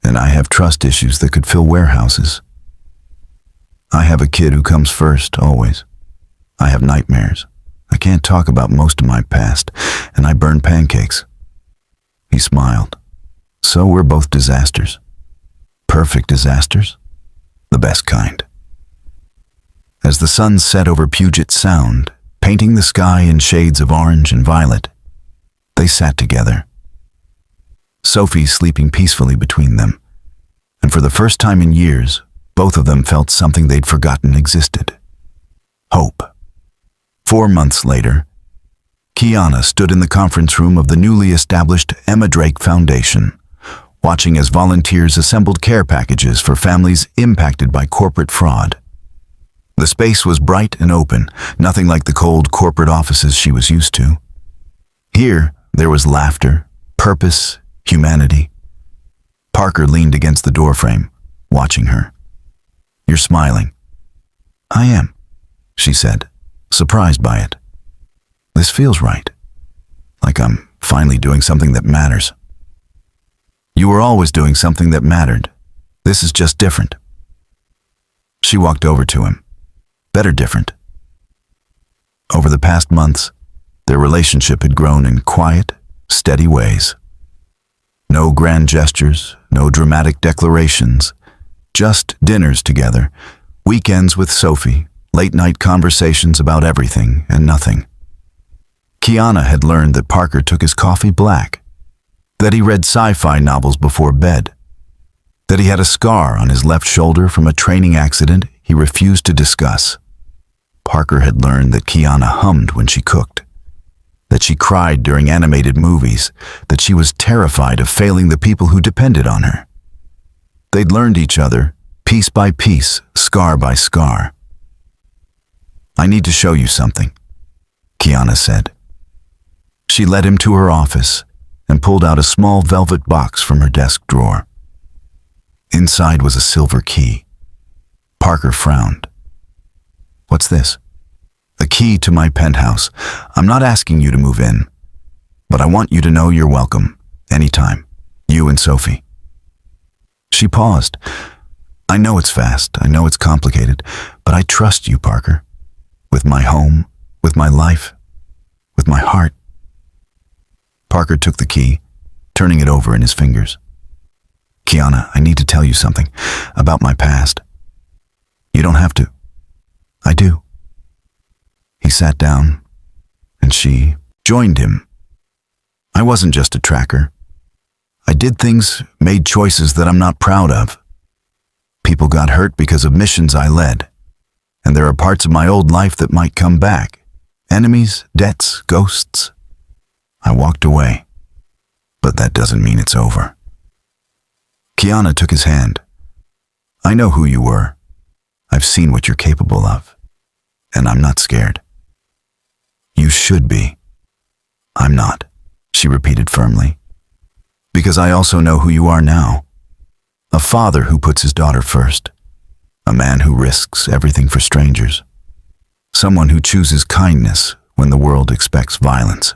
And I have trust issues that could fill warehouses. I have a kid who comes first, always. I have nightmares. I can't talk about most of my past, and I burn pancakes. He smiled. So we're both disasters. Perfect disasters? The best kind. As the sun set over Puget Sound, painting the sky in shades of orange and violet, they sat together. Sophie sleeping peacefully between them, and for the first time in years, both of them felt something they'd forgotten existed. Hope. 4 months later, Kiana stood in the conference room of the newly established Emma Drake Foundation, watching as volunteers assembled care packages for families impacted by corporate fraud. The space was bright and open, nothing like the cold corporate offices she was used to. Here, there was laughter, purpose, humanity. Parker leaned against the doorframe, watching her. "You're smiling." "I am," she said, surprised by it. "This feels right. Like I'm finally doing something that matters." "You were always doing something that mattered. This is just different." She walked over to him. Better different. Over the past months, their relationship had grown in quiet, steady ways. No grand gestures, no dramatic declarations, just dinners together, weekends with Sophie, late-night conversations about everything and nothing. Kiana had learned that Parker took his coffee black, that he read sci-fi novels before bed, that he had a scar on his left shoulder from a training accident he refused to discuss. Parker had learned that Kiana hummed when she cooked, that she cried during animated movies, that she was terrified of failing the people who depended on her. They'd learned each other, piece by piece, scar by scar. "I need to show you something," Kiana said. She led him to her office and pulled out a small velvet box from her desk drawer. Inside was a silver key. Parker frowned. "What's this?" "A key to my penthouse. I'm not asking you to move in, but I want you to know you're welcome, anytime, you and Sophie." She paused. "I know it's fast, I know it's complicated, but I trust you, Parker. With my home, with my life, with my heart." Parker took the key, turning it over in his fingers. "Kiana, I need to tell you something about my past." "You don't have to." "I do." He sat down, and she joined him. "I wasn't just a tracker. I did things, made choices that I'm not proud of. People got hurt because of missions I led, and there are parts of my old life that might come back. Enemies, debts, ghosts. I walked away, but that doesn't mean it's over." Kiana took his hand. "I know who you were. I've seen what you're capable of, and I'm not scared." "You should be." "I'm not," she repeated firmly. "Because I also know who you are now. A father who puts his daughter first. A man who risks everything for strangers. Someone who chooses kindness when the world expects violence."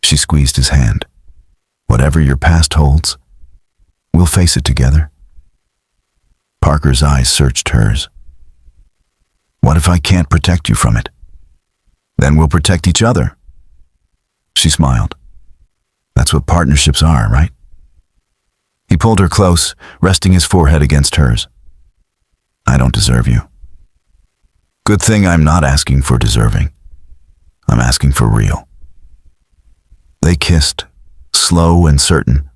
She squeezed his hand. "Whatever your past holds, we'll face it together." Parker's eyes searched hers. "What if I can't protect you from it?" "Then we'll protect each other." She smiled. "That's what partnerships are, right?" He pulled her close, resting his forehead against hers. "I don't deserve you." "Good thing I'm not asking for deserving. I'm asking for real." They kissed, slow and certain,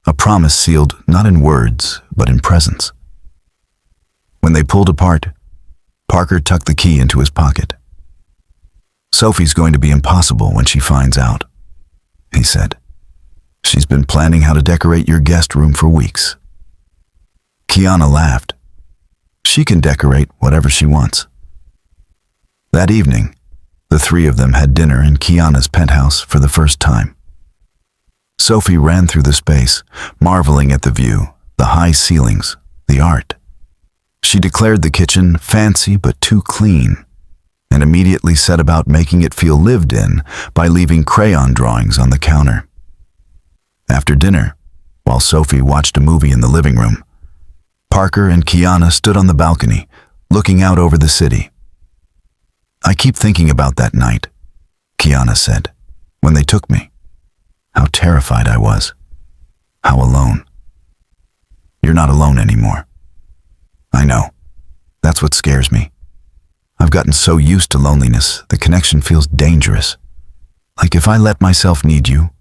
a promise sealed not in words, but in presence. When they pulled apart, Parker tucked the key into his pocket. "Sophie's going to be impossible when she finds out," he said. "She's been planning how to decorate your guest room for weeks." Kiana laughed. She can decorate whatever she wants. That evening, the three of them had dinner in Kiana's penthouse for the first time. Sophie ran through the space, marveling at the view, the high ceilings, the art. She declared the kitchen fancy but too clean, and immediately set about making it feel lived in by leaving crayon drawings on the counter. After dinner, while Sophie watched a movie in the living room. Parker and Kiana stood on the balcony, looking out over the city. "I keep thinking about that night," Kiana said, "when they took me. How terrified I was. How alone." "You're not alone anymore." "I know. That's what scares me. I've gotten so used to loneliness, the connection feels dangerous. Like if I let myself need you,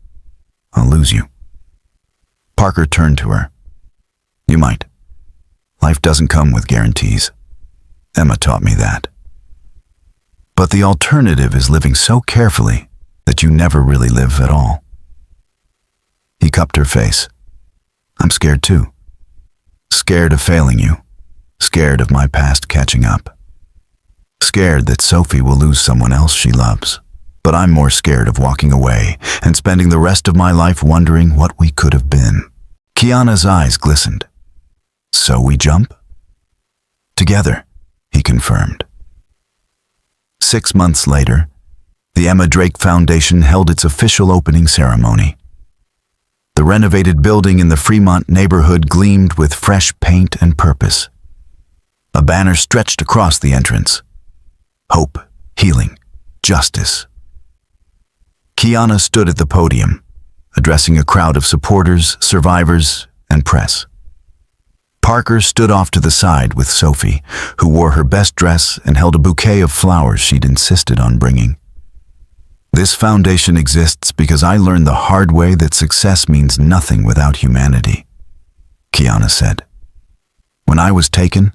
I'll lose you." Parker turned to her. "You might. Life doesn't come with guarantees. Emma taught me that. But the alternative is living so carefully that you never really live at all." He cupped her face. "I'm scared too. Scared of failing you. Scared of my past catching up. Scared that Sophie will lose someone else she loves. But I'm more scared of walking away and spending the rest of my life wondering what we could have been." Kiana's eyes glistened. "So we jump?" "Together," he confirmed. 6 months later, the Emma Drake Foundation held its official opening ceremony. The renovated building in the Fremont neighborhood gleamed with fresh paint and purpose. A banner stretched across the entrance. Hope, healing, justice. Kiana stood at the podium, addressing a crowd of supporters, survivors, and press. Parker stood off to the side with Sophie, who wore her best dress and held a bouquet of flowers she'd insisted on bringing. "This foundation exists because I learned the hard way that success means nothing without humanity," Kiana said. "When I was taken,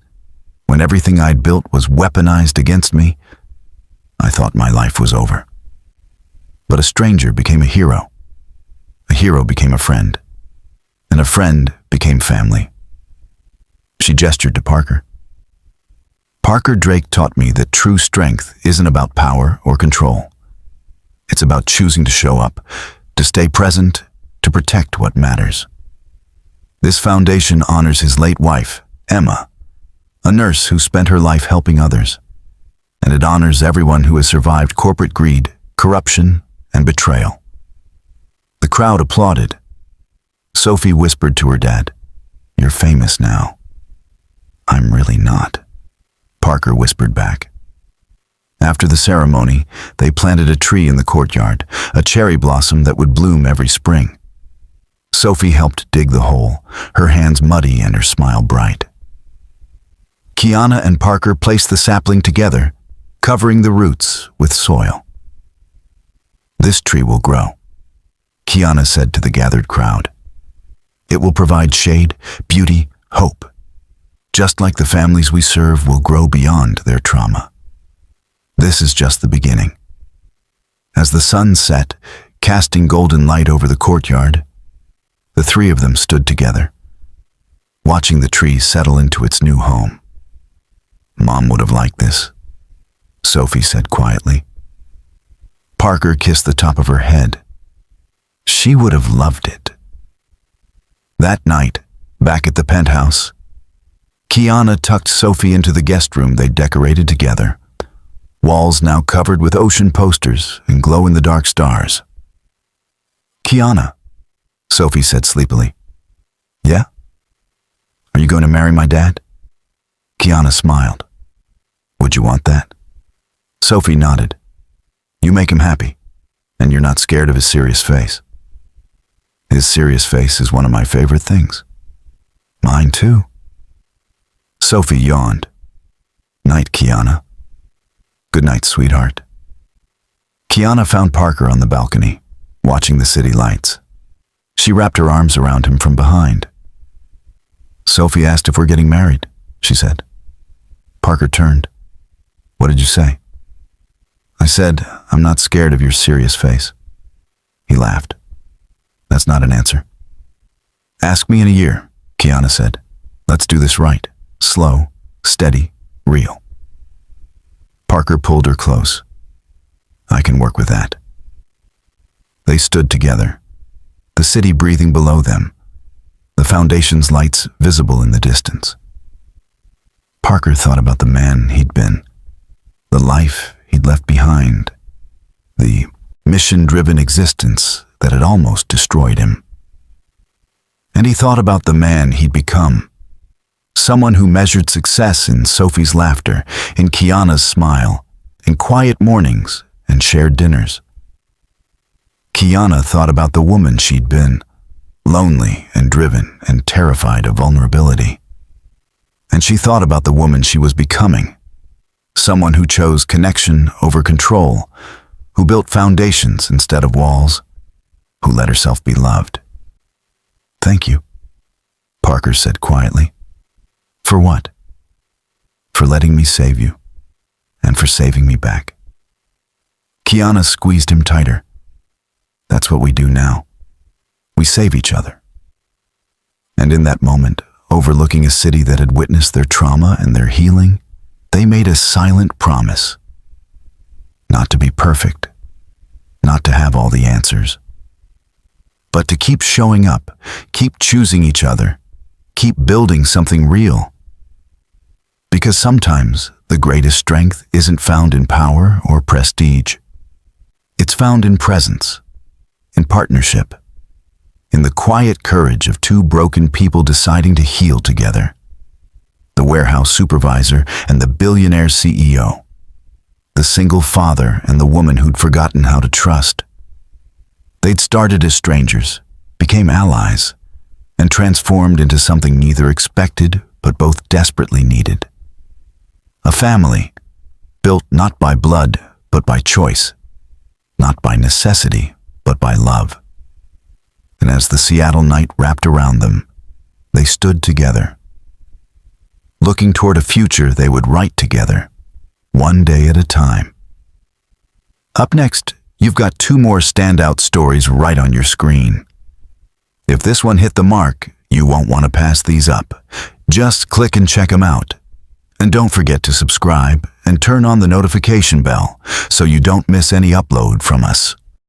when everything I'd built was weaponized against me, I thought my life was over. But a stranger became a hero became a friend, and a friend became family." She gestured to Parker. "Parker Drake taught me that true strength isn't about power or control. It's about choosing to show up, to stay present, to protect what matters. This foundation honors his late wife, Emma, a nurse who spent her life helping others. And it honors everyone who has survived corporate greed, corruption, and betrayal." The crowd applauded. Sophie whispered to her dad, "You're famous now." "I'm really not," Parker whispered back. After the ceremony, they planted a tree in the courtyard, a cherry blossom that would bloom every spring. Sophie helped dig the hole, her hands muddy and her smile bright. Kiana and Parker placed the sapling together, covering the roots with soil. "This tree will grow," Kiana said to the gathered crowd. "It will provide shade, beauty, hope. Just like the families we serve will grow beyond their trauma. This is just the beginning." As the sun set, casting golden light over the courtyard, the three of them stood together, watching the tree settle into its new home. "Mom would have liked this," Sophie said quietly. Parker kissed the top of her head. "She would have loved it." That night, back at the penthouse, Kiana tucked Sophie into the guest room they decorated together, walls now covered with ocean posters and glow-in-the-dark stars. "Kiana," Sophie said sleepily. "Yeah? Are you going to marry my dad?" Kiana smiled. "Would you want that?" Sophie nodded. "You make him happy, and you're not scared of his serious face." "His serious face is one of my favorite things." "Mine too." Sophie yawned. "Night, Kiana." "Good night, sweetheart." Kiana found Parker on the balcony, watching the city lights. She wrapped her arms around him from behind. "Sophie asked if we're getting married," she said. Parker turned. "What did you say?" "I said, I'm not scared of your serious face." He laughed. "That's not an answer." "Ask me in a year," Kiana said. "Let's do this right. Slow, steady, real." Parker pulled her close. "I can work with that." They stood together, the city breathing below them, the foundation's lights visible in the distance. Parker thought about the man he'd been, the life he'd left behind, the mission-driven existence that had almost destroyed him. And he he thought about the man he'd become. Someone who measured success in Sophie's laughter, in Kiana's smile, in quiet mornings and shared dinners. Kiana thought about the woman she'd been, lonely and driven and terrified of vulnerability. And she thought about the woman she was becoming, someone who chose connection over control, who built foundations instead of walls, who let herself be loved. "Thank you," Parker said quietly. "For what?" "For letting me save you, and for saving me back." Kiana squeezed him tighter. "That's what we do now. We save each other." And in that moment, overlooking a city that had witnessed their trauma and their healing, they made a silent promise. Not to be perfect, not to have all the answers, but to keep showing up, keep choosing each other, keep building something real. Because sometimes the greatest strength isn't found in power or prestige. It's found in presence, in partnership, in the quiet courage of two broken people deciding to heal together. The warehouse supervisor and the billionaire CEO. The single father and the woman who'd forgotten how to trust. They'd started as strangers, became allies, and transformed into something neither expected but both desperately needed. A family, built not by blood but by choice, not by necessity but by love. And as the Seattle night wrapped around them, they stood together, looking toward a future they would write together, one day at a time. Up next, you've got two more standout stories right on your screen. If this one hit the mark, you won't want to pass these up. Just click and check them out. And don't forget to subscribe and turn on the notification bell so you don't miss any upload from us.